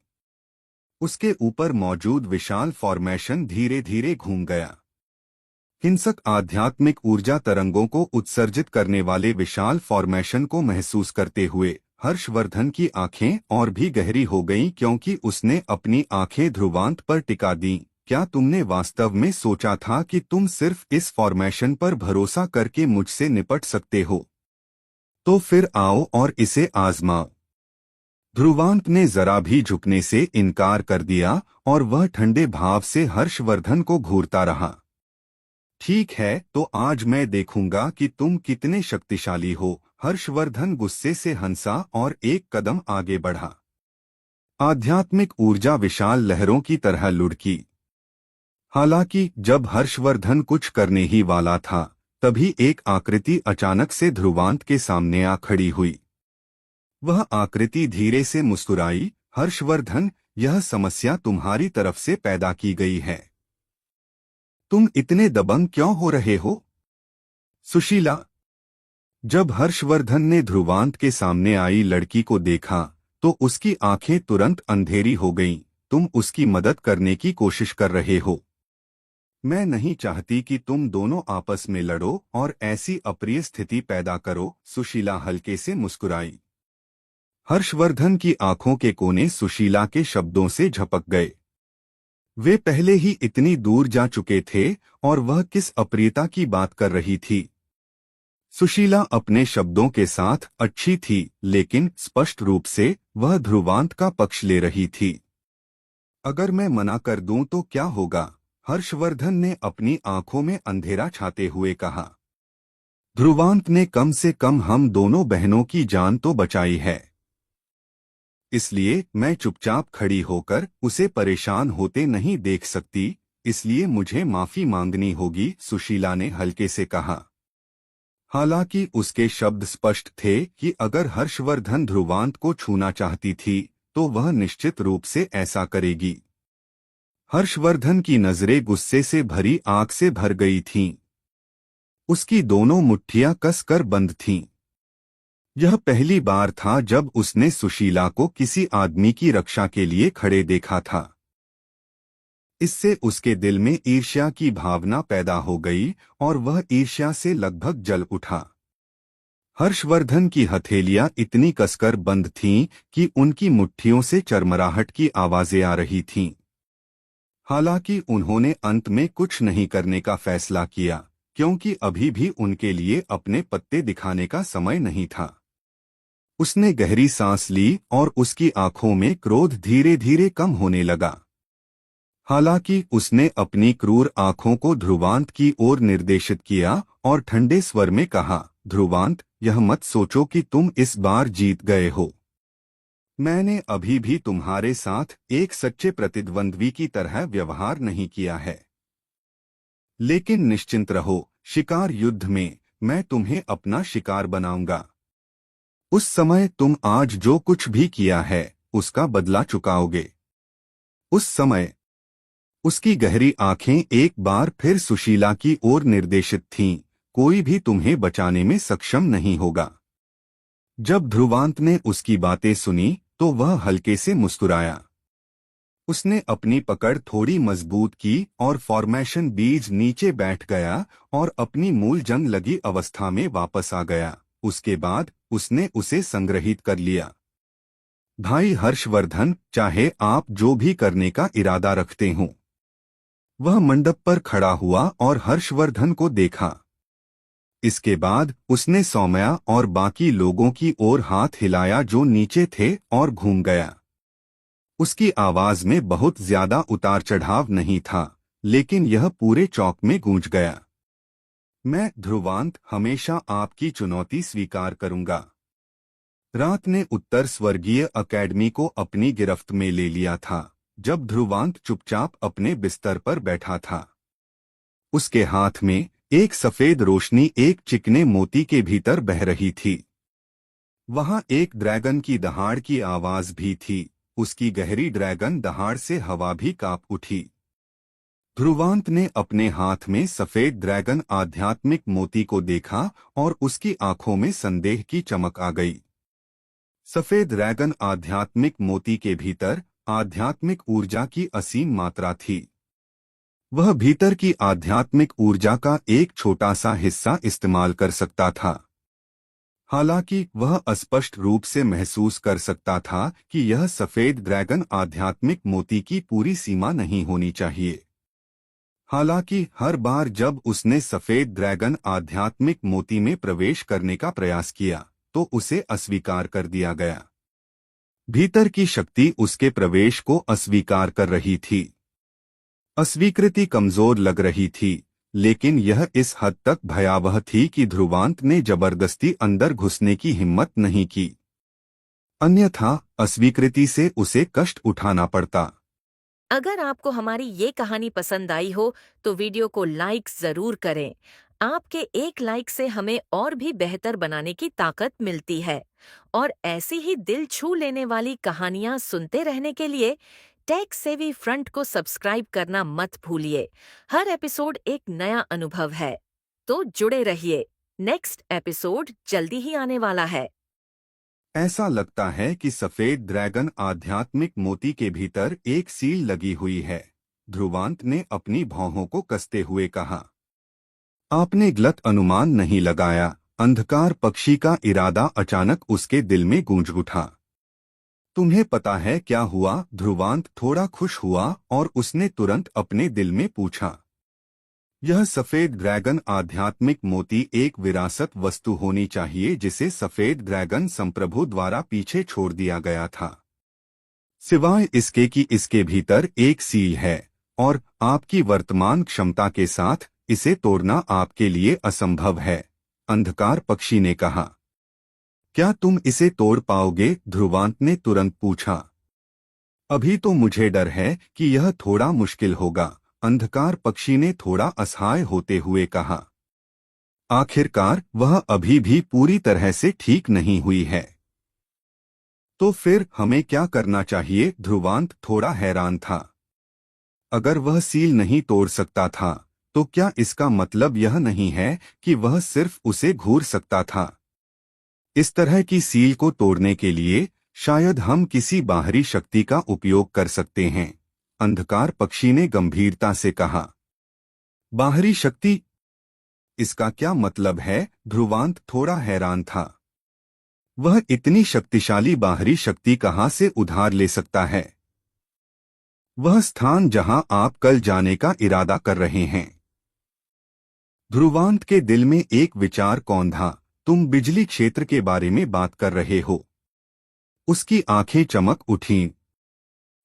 उसके ऊपर मौजूद विशाल फॉर्मेशन धीरे धीरे घूम गया। हिंसक आध्यात्मिक ऊर्जा तरंगों को उत्सर्जित करने वाले विशाल फॉर्मेशन को महसूस करते हुए हर्षवर्धन की आंखें और भी गहरी हो गईं क्योंकि उसने अपनी आंखें ध्रुवांत पर टिका दीं। क्या तुमने वास्तव में सोचा था कि तुम सिर्फ इस फॉर्मेशन पर भरोसा करके मुझसे निपट सकते हो? तो फिर आओ और इसे आजमाओ। ध्रुवांत ने जरा भी झुकने से इनकार कर दिया और वह ठंडे भाव से हर्षवर्धन को घूरता रहा। ठीक है, तो आज मैं देखूंगा कि तुम कितने शक्तिशाली हो। हर्षवर्धन गुस्से से हंसा और एक कदम आगे बढ़ा। आध्यात्मिक ऊर्जा विशाल लहरों की तरह लुढ़की। हालांकि जब हर्षवर्धन कुछ करने ही वाला था, तभी एक आकृति अचानक से ध्रुवांत के सामने आ खड़ी हुई। वह आकृति धीरे से मुस्कुराई। हर्षवर्धन, यह समस्या तुम्हारी तरफ से पैदा की गई है। तुम इतने दबंग क्यों हो रहे हो? सुशीला। जब हर्षवर्धन ने ध्रुवांत के सामने आई लड़की को देखा, तो उसकी आंखें तुरंत अंधेरी हो गईं। तुम उसकी मदद करने की कोशिश कर रहे हो। मैं नहीं चाहती कि तुम दोनों आपस में लड़ो और ऐसी अप्रिय स्थिति पैदा करो। सुशीला हल्के से मुस्कुराई। हर्षवर्धन की आंखों के कोने सुशीला के शब्दों से झपक गए। वे पहले ही इतनी दूर जा चुके थे और वह किस अप्रियता की बात कर रही थी। सुशीला अपने शब्दों के साथ अच्छी थी, लेकिन स्पष्ट रूप से वह ध्रुवांत का पक्ष ले रही थी। अगर मैं मना कर दूं तो क्या होगा? हर्षवर्धन ने अपनी आंखों में अंधेरा छाते हुए कहा। ध्रुवांत ने कम से कम हम दोनों बहनों की जान तो बचाई है, इसलिए मैं चुपचाप खड़ी होकर उसे परेशान होते नहीं देख सकती, इसलिए मुझे माफी मांगनी होगी। सुशीला ने हल्के से कहा। हालांकि उसके शब्द स्पष्ट थे कि अगर हर्षवर्धन ध्रुवांत को छूना चाहती थी, तो वह निश्चित रूप से ऐसा करेगी। हर्षवर्धन की नजरें गुस्से से भरी आंख से भर गई थीं। उसकी दोनों मुट्ठियां कसकर बंद थीं। यह पहली बार था जब उसने सुशीला को किसी आदमी की रक्षा के लिए खड़े देखा था। इससे उसके दिल में ईर्ष्या की भावना पैदा हो गई और वह ईर्ष्या से लगभग जल उठा। हर्षवर्धन की हथेलियां इतनी कसकर बंद थीं कि उनकी मुट्ठियों से चरमराहट की आवाजें आ रही थीं। हालांकि उन्होंने अंत में कुछ नहीं करने का फैसला किया, क्योंकि अभी भी उनके लिए अपने पत्ते दिखाने का समय नहीं था। उसने गहरी सांस ली और उसकी आंखों में क्रोध धीरे धीरे कम होने लगा। हालांकि उसने अपनी क्रूर आंखों को ध्रुवांत की ओर निर्देशित किया और ठंडे स्वर में कहा, ध्रुवांत, यह मत सोचो कि तुम इस बार जीत गए हो। मैंने अभी भी तुम्हारे साथ एक सच्चे प्रतिद्वंद्वी की तरह व्यवहार नहीं किया है। लेकिन निश्चिंत रहो, शिकार युद्ध में मैं तुम्हें अपना शिकार बनाऊंगा। उस समय तुम आज जो कुछ भी किया है, उसका बदला चुकाओगे। उस समय। उसकी गहरी आंखें एक बार फिर सुशीला की ओर निर्देशित थीं। कोई भी तुम्हें बचाने में सक्षम नहीं होगा। जब ध्रुवांत ने उसकी बातें सुनी, तो वह हल्के से मुस्कुराया। उसने अपनी पकड़ थोड़ी मजबूत की और फॉर्मेशन बीज नीचे बैठ गया और अपनी मूल जंग लगी अवस्था में वापस आ गया। उसके बाद उसने उसे संग्रहित कर लिया। भाई हर्षवर्धन, चाहे आप जो भी करने का इरादा रखते हों। वह मंडप पर खड़ा हुआ और हर्षवर्धन को देखा। इसके बाद उसने सौम्या और बाकी लोगों की ओर हाथ हिलाया जो नीचे थे और घूम गया। उसकी आवाज में बहुत ज्यादा उतार चढ़ाव नहीं था, लेकिन यह पूरे चौक में गूंज गया। मैं ध्रुवांत हमेशा आपकी चुनौती स्वीकार करूंगा। रात ने उत्तर स्वर्गीय अकेडमी को अपनी गिरफ्त में ले लिया था, जब ध्रुवांत चुपचाप अपने बिस्तर पर बैठा था। उसके हाथ में एक सफेद रोशनी एक चिकने मोती के भीतर बह रही थी। वहां एक ड्रैगन की दहाड़ की आवाज भी थी। उसकी गहरी ड्रैगन दहाड़ से हवा भी कांप उठी। ध्रुवांत ने अपने हाथ में सफेद ड्रैगन आध्यात्मिक मोती को देखा और उसकी आंखों में संदेह की चमक आ गई। सफेद ड्रैगन आध्यात्मिक मोती के भीतर आध्यात्मिक ऊर्जा की असीम मात्रा थी। वह भीतर की आध्यात्मिक ऊर्जा का एक छोटा सा हिस्सा इस्तेमाल कर सकता था। हालांकि वह अस्पष्ट रूप से महसूस कर सकता था कि यह सफेद ड्रैगन आध्यात्मिक मोती की पूरी सीमा नहीं होनी चाहिए। हालांकि हर बार जब उसने सफेद ड्रैगन आध्यात्मिक मोती में प्रवेश करने का प्रयास किया, तो उसे अस्वीकार कर दिया गया। भीतर की शक्ति उसके प्रवेश को अस्वीकार कर रही थी। अस्वीकृति कमजोर लग रही थी, लेकिन यह इस हद तक भयावह थी कि ध्रुवांत ने जबरदस्ती अंदर घुसने की हिम्मत नहीं की, अन्यथा अस्वीकृति से उसे कष्ट उठाना पड़ता। अगर आपको हमारी ये कहानी पसंद आई हो तो वीडियो को लाइक जरूर करें। आपके एक लाइक से हमें और भी बेहतर बनाने की ताकत मिलती है। और ऐसी ही दिल छू लेने वाली कहानियां सुनते रहने के लिए टेक सेवी फ्रंट को सब्सक्राइब करना मत भूलिए। हर एपिसोड एक नया अनुभव है, तो जुड़े रहिए। नेक्स्ट एपिसोड जल्दी ही आने वाला है। ऐसा लगता है कि सफेद ड्रैगन आध्यात्मिक मोती के भीतर एक सील लगी हुई है, ध्रुवांत ने अपनी भौहों को कसते हुए कहा। आपने गलत अनुमान नहीं लगाया, अंधकार पक्षी का इरादा अचानक उसके दिल में गूंज उठा। तुम्हें पता है क्या हुआ? ध्रुवांत थोड़ा खुश हुआ और उसने तुरंत अपने दिल में पूछा। यह सफेद ड्रैगन आध्यात्मिक मोती एक विरासत वस्तु होनी चाहिए जिसे सफेद ड्रैगन संप्रभु द्वारा पीछे छोड़ दिया गया था। सिवाय इसके कि इसके भीतर एक सील है और आपकी वर्तमान क्षमता के साथ इसे तोड़ना आपके लिए असंभव है, अंधकार पक्षी ने कहा। क्या तुम इसे तोड़ पाओगे? ध्रुवांत ने तुरंत पूछा। अभी तो मुझे डर है कि यह थोड़ा मुश्किल होगा, अंधकार पक्षी ने थोड़ा असहाय होते हुए कहा। आखिरकार वह अभी भी पूरी तरह से ठीक नहीं हुई है। तो फिर हमें क्या करना चाहिए? ध्रुवांत थोड़ा हैरान था। अगर वह सील नहीं तोड़ सकता था तो क्या इसका मतलब यह नहीं है कि वह सिर्फ उसे घूर सकता था? इस तरह की सील को तोड़ने के लिए शायद हम किसी बाहरी शक्ति का उपयोग कर सकते हैं, अंधकार पक्षी ने गंभीरता से कहा। बाहरी शक्ति? इसका क्या मतलब है? ध्रुवांत थोड़ा हैरान था। वह इतनी शक्तिशाली बाहरी शक्ति कहां से उधार ले सकता है? वह स्थान जहां आप कल जाने का इरादा कर रहे हैं। ध्रुवांत के दिल में एक विचार कौंधा। तुम बिजली क्षेत्र के बारे में बात कर रहे हो? उसकी आंखें चमक उठीं।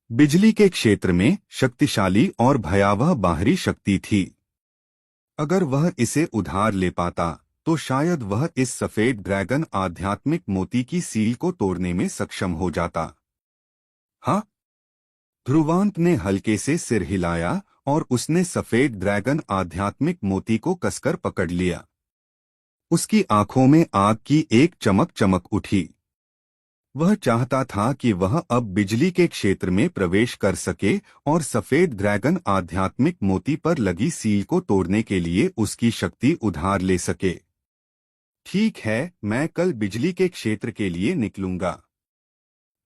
बिजली के क्षेत्र में शक्तिशाली और भयावह बाहरी शक्ति थी। अगर वह इसे उधार ले पाता तो शायद वह इस सफेद ड्रैगन आध्यात्मिक मोती की सील को तोड़ने में सक्षम हो जाता। हाँ? ध्रुवांत ने हल्के से सिर हिलाया और उसने सफेद ड्रैगन आध्यात्मिक मोती को कसकर पकड़ लिया। उसकी आंखों में आग की एक चमक चमक उठी। वह चाहता था कि वह अब बिजली के क्षेत्र में प्रवेश कर सके और सफेद ड्रैगन आध्यात्मिक मोती पर लगी सील को तोड़ने के लिए उसकी शक्ति उधार ले सके। ठीक है, मैं कल बिजली के क्षेत्र के लिए निकलूंगा।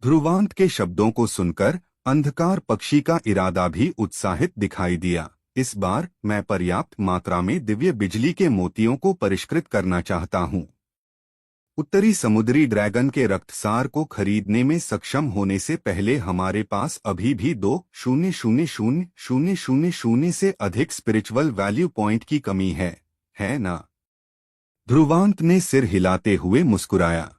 ध्रुवांत के शब्दों को सुनकर अंधकार पक्षी का इरादा भी उत्साहित दिखाई दिया। इस बार मैं पर्याप्त मात्रा में दिव्य बिजली के मोतियों को परिष्कृत करना चाहता हूँ। उत्तरी समुद्री ड्रैगन के रक्तसार को खरीदने में सक्षम होने से पहले हमारे पास अभी भी 2,000,000 से अधिक स्पिरिचुअल वैल्यू पॉइंट की कमी है ना? ध्रुवांत ने सिर हिलाते हुए मुस्कुराया।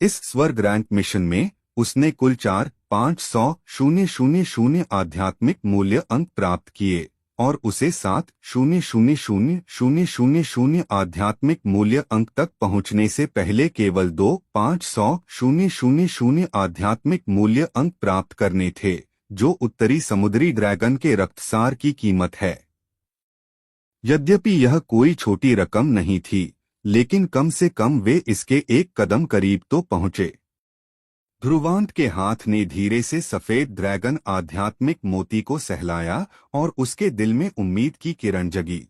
इस स्वर्ग रैंक मिशन में उसने कुल 4,500,000 आध्यात्मिक मूल्य अंक प्राप्त किए और उसे 7,000,000 आध्यात्मिक मूल्य अंक तक पहुंचने से पहले केवल 2,500,000 आध्यात्मिक मूल्य अंक प्राप्त करने थे, जो उत्तरी समुद्री ड्रैगन के रक्तसार की कीमत है। यद्यपि यह कोई छोटी रकम नहीं थी, लेकिन कम से कम वे इसके एक कदम करीब तो पहुंचे। ध्रुवांत के हाथ ने धीरे से सफेद ड्रैगन आध्यात्मिक मोती को सहलाया और उसके दिल में उम्मीद की किरण जगी।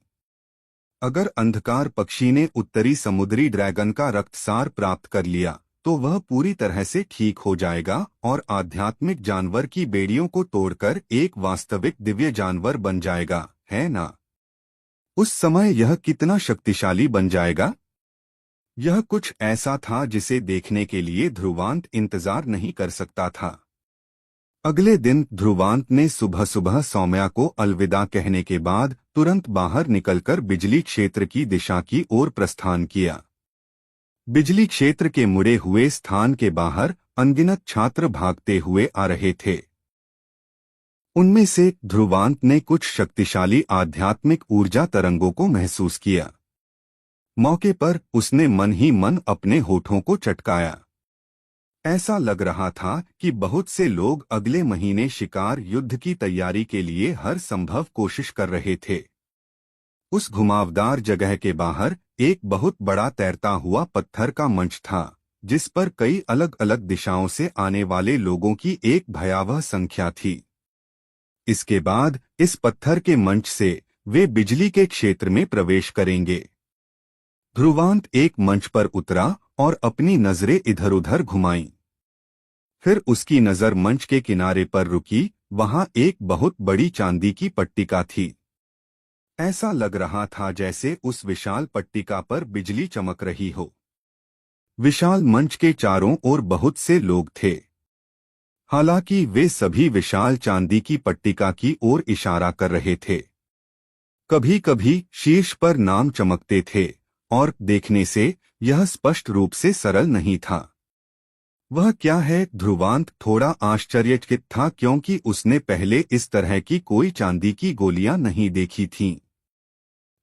अगर अंधकार पक्षी ने उत्तरी समुद्री ड्रैगन का रक्तसार प्राप्त कर लिया तो वह पूरी तरह से ठीक हो जाएगा और आध्यात्मिक जानवर की बेड़ियों को तोड़कर एक वास्तविक दिव्य जानवर बन जाएगा, है ना? उस समय यह कितना शक्तिशाली बन जाएगा? यह कुछ ऐसा था जिसे देखने के लिए ध्रुवांत इंतजार नहीं कर सकता था। अगले दिन ध्रुवांत ने सुबह सुबह सौम्या को अलविदा कहने के बाद तुरंत बाहर निकलकर बिजली क्षेत्र की दिशा की ओर प्रस्थान किया। बिजली क्षेत्र के मुड़े हुए स्थान के बाहर अनगिनत छात्र भागते हुए आ रहे थे। उनमें से ध्रुवांत ने कुछ शक्तिशाली आध्यात्मिक ऊर्जा तरंगों को महसूस किया। मौके पर उसने मन ही मन अपने होठों को चटकाया। ऐसा लग रहा था कि बहुत से लोग अगले महीने शिकार युद्ध की तैयारी के लिए हर संभव कोशिश कर रहे थे। उस घुमावदार जगह के बाहर एक बहुत बड़ा तैरता हुआ पत्थर का मंच था, जिस पर कई अलग अलग दिशाओं से आने वाले लोगों की एक भयावह संख्या थी। इसके बाद इस पत्थर के मंच से वे बिजली के क्षेत्र में प्रवेश करेंगे। ध्रुवांत एक मंच पर उतरा और अपनी नजरें इधर-उधर घुमाईं। फिर उसकी नजर मंच के किनारे पर रुकी। वहां एक बहुत बड़ी चांदी की पट्टिका थी। ऐसा लग रहा था जैसे उस विशाल पट्टिका पर बिजली चमक रही हो। विशाल मंच के चारों ओर बहुत से लोग थे। हालांकि वे सभी विशाल चांदी की पट्टिका की ओर इशारा कर रहे थे। कभी-कभी शीर्ष पर नाम चमकते थे और देखने से यह स्पष्ट रूप से सरल नहीं था। वह क्या है? ध्रुवांत थोड़ा आश्चर्यचकित था, क्योंकि उसने पहले इस तरह की कोई चांदी की गोलियां नहीं देखी थीं।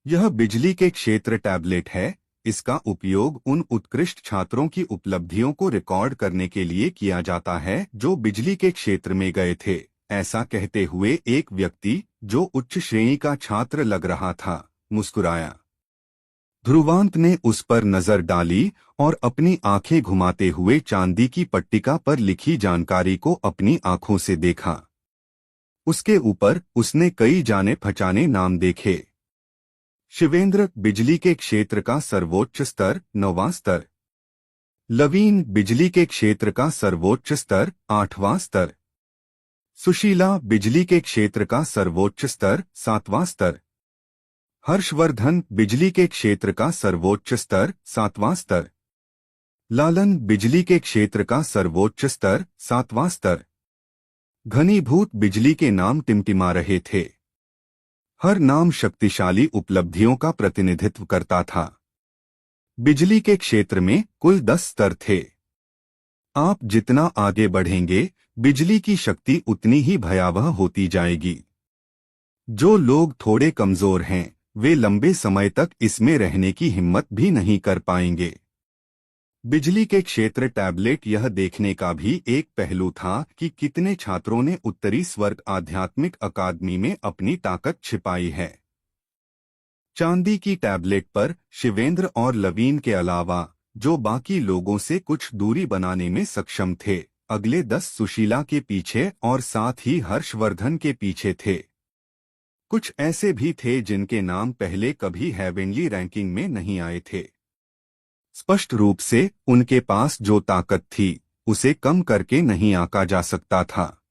यह बिजली के क्षेत्र टैबलेट है। इसका उपयोग उन उत्कृष्ट छात्रों की उपलब्धियों को रिकॉर्ड करने के लिए किया जाता है जो बिजली के क्षेत्र में गए थे। ऐसा कहते हुए एक व्यक्ति, जो उच्च श्रेणी का छात्र लग रहा था, मुस्कुराया। ध्रुवांत ने उस पर नजर डाली और अपनी आंखें घुमाते हुए चांदी की पट्टिका पर लिखी जानकारी को अपनी आंखों से देखा। उसके ऊपर उसने कई जाने पहचाने नाम देखे। शिवेंद्र, बिजली के क्षेत्र का सर्वोच्च स्तर 9वां स्तर। लवीन, बिजली के क्षेत्र का सर्वोच्च स्तर 8वां स्तर। सुशीला, बिजली के क्षेत्र का सर्वोच्च स्तर 7वां स्तर। हर्षवर्धन, बिजली के क्षेत्र का सर्वोच्च स्तर 7वां स्तर। लालन, बिजली के क्षेत्र का सर्वोच्च स्तर 7वां स्तर। घनीभूत, बिजली के नाम टिमटिमा रहे थे। हर नाम शक्तिशाली उपलब्धियों का प्रतिनिधित्व करता था। बिजली के क्षेत्र में कुल 10 स्तर थे। आप जितना आगे बढ़ेंगे, बिजली की शक्ति उतनी ही भयावह होती जाएगी। जो लोग थोड़े कमजोर हैं, वे लंबे समय तक इसमें रहने की हिम्मत भी नहीं कर पाएंगे। बिजली के क्षेत्र टैबलेट यह देखने का भी एक पहलू था कि कितने छात्रों ने उत्तरी स्वर्ग आध्यात्मिक अकादमी में अपनी ताकत छिपाई है। चांदी की टैबलेट पर शिवेंद्र और लवीन के अलावा जो बाकी लोगों से कुछ दूरी बनाने में सक्षम थे, अगले 10 सुशीला के पीछे और साथ ही हर्षवर्धन के पीछे थे। कुछ ऐसे भी थे जिनके नाम पहले कभी हेवनली रैंकिंग में नहीं आए थे। स्पष्ट रूप से उनके पास जो ताकत थी, उसे कम करके नहीं आंका जा सकता था,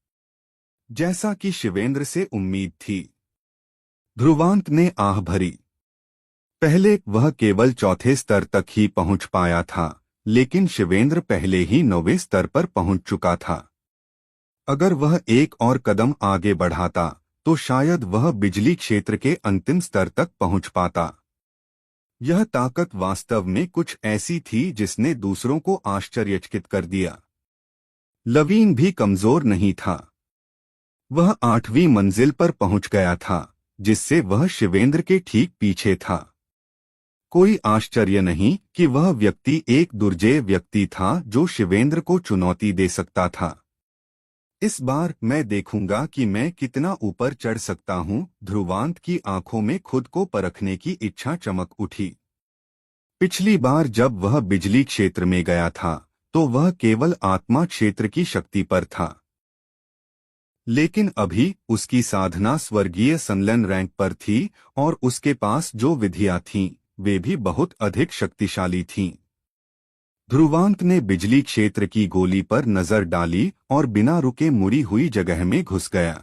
जैसा कि शिवेंद्र से उम्मीद थी। ध्रुवांत ने आह भरी। पहले वह केवल 4थे स्तर तक ही पहुंच पाया था, लेकिन शिवेंद्र पहले ही 9वें स्तर पर पहुंच चुका था। अगर वह एक और कदम आगे बढ़ाता तो शायद वह बिजली क्षेत्र के अंतिम स्तर तक पहुंच पाता। यह ताकत वास्तव में कुछ ऐसी थी जिसने दूसरों को आश्चर्यचकित कर दिया। लवीन भी कमजोर नहीं था। वह 8वीं मंजिल पर पहुंच गया था, जिससे वह शिवेंद्र के ठीक पीछे था। कोई आश्चर्य नहीं कि वह व्यक्ति एक दुर्जेय व्यक्ति था जो शिवेंद्र को चुनौती दे सकता था। इस बार मैं देखूंगा कि मैं कितना ऊपर चढ़ सकता हूं। ध्रुवांत की आंखों में खुद को परखने की इच्छा चमक उठी। पिछली बार जब वह बिजली क्षेत्र में गया था तो वह केवल आत्मा क्षेत्र की शक्ति पर था, लेकिन अभी उसकी साधना स्वर्गीय संलन रैंक पर थी और उसके पास जो विधियां थीं, वे भी बहुत अधिक शक्तिशाली थीं। ध्रुवांत ने बिजली क्षेत्र की गोली पर नजर डाली और बिना रुके मुड़ी हुई जगह में घुस गया।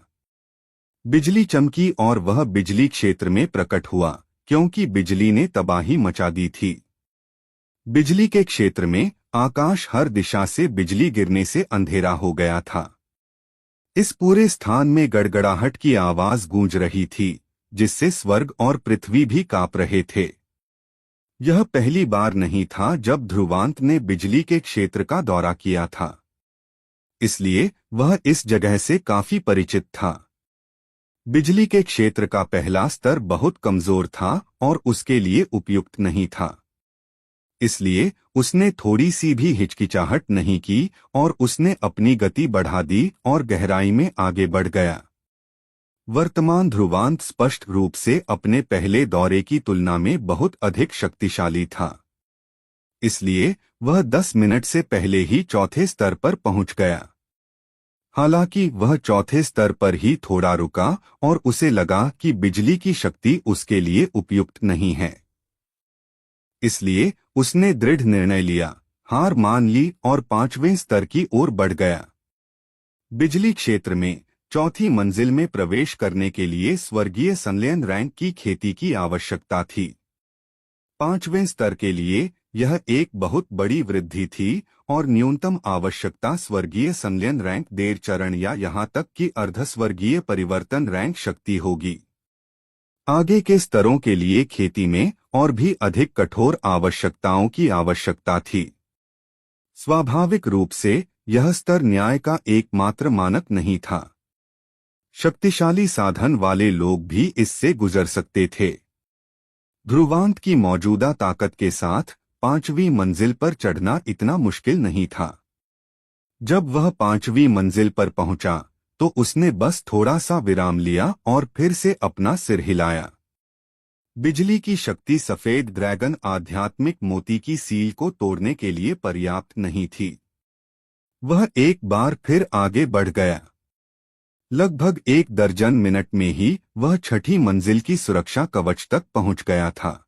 बिजली चमकी और वह बिजली क्षेत्र में प्रकट हुआ, क्योंकि बिजली ने तबाही मचा दी थी। बिजली के क्षेत्र में आकाश हर दिशा से बिजली गिरने से अंधेरा हो गया था। इस पूरे स्थान में गड़गड़ाहट की आवाज गूंज रही थी, जिससे स्वर्ग और पृथ्वी भी कांप रहे थे। यह पहली बार नहीं था जब ध्रुवांत ने बिजली के क्षेत्र का दौरा किया था, इसलिए वह इस जगह से काफी परिचित था। बिजली के क्षेत्र का पहला स्तर बहुत कमजोर था और उसके लिए उपयुक्त नहीं था। इसलिए उसने थोड़ी सी भी हिचकिचाहट नहीं की और उसने अपनी गति बढ़ा दी और गहराई में आगे बढ़ गया। वर्तमान ध्रुवांत स्पष्ट रूप से अपने पहले दौरे की तुलना में बहुत अधिक शक्तिशाली था। इसलिए वह 10 मिनट से पहले ही चौथे स्तर पर पहुंच गया। हालांकि वह चौथे स्तर पर ही थोड़ा रुका और उसे लगा कि बिजली की शक्ति उसके लिए उपयुक्त नहीं है। इसलिए उसने दृढ़ निर्णय लिया, हार मान ली और 5वें स्तर की ओर बढ़ गया। बिजली क्षेत्र में चौथी मंजिल में प्रवेश करने के लिए स्वर्गीय संलयन रैंक की खेती की आवश्यकता थी। 5वें स्तर के लिए यह एक बहुत बड़ी वृद्धि थी और न्यूनतम आवश्यकता स्वर्गीय संलयन रैंक देर चरण या यहाँ तक कि अर्धस्वर्गीय परिवर्तन रैंक शक्ति होगी। आगे के स्तरों के लिए खेती में और भी अधिक कठोर आवश्यकताओं की आवश्यकता थी। स्वाभाविक रूप से यह स्तर न्याय का एकमात्र मानक नहीं था। शक्तिशाली साधन वाले लोग भी इससे गुजर सकते थे। ध्रुवांत की मौजूदा ताकत के साथ 5वीं मंजिल पर चढ़ना इतना मुश्किल नहीं था। जब वह 5वीं मंजिल पर पहुंचा तो उसने बस थोड़ा सा विराम लिया और फिर से अपना सिर हिलाया। बिजली की शक्ति सफेद ड्रैगन आध्यात्मिक मोती की सील को तोड़ने के लिए पर्याप्त नहीं थी। वह एक बार फिर आगे बढ़ गया। लगभग 1 दर्जन मिनट में ही वह 6ठी मंजिल की सुरक्षा कवच तक पहुंच गया था।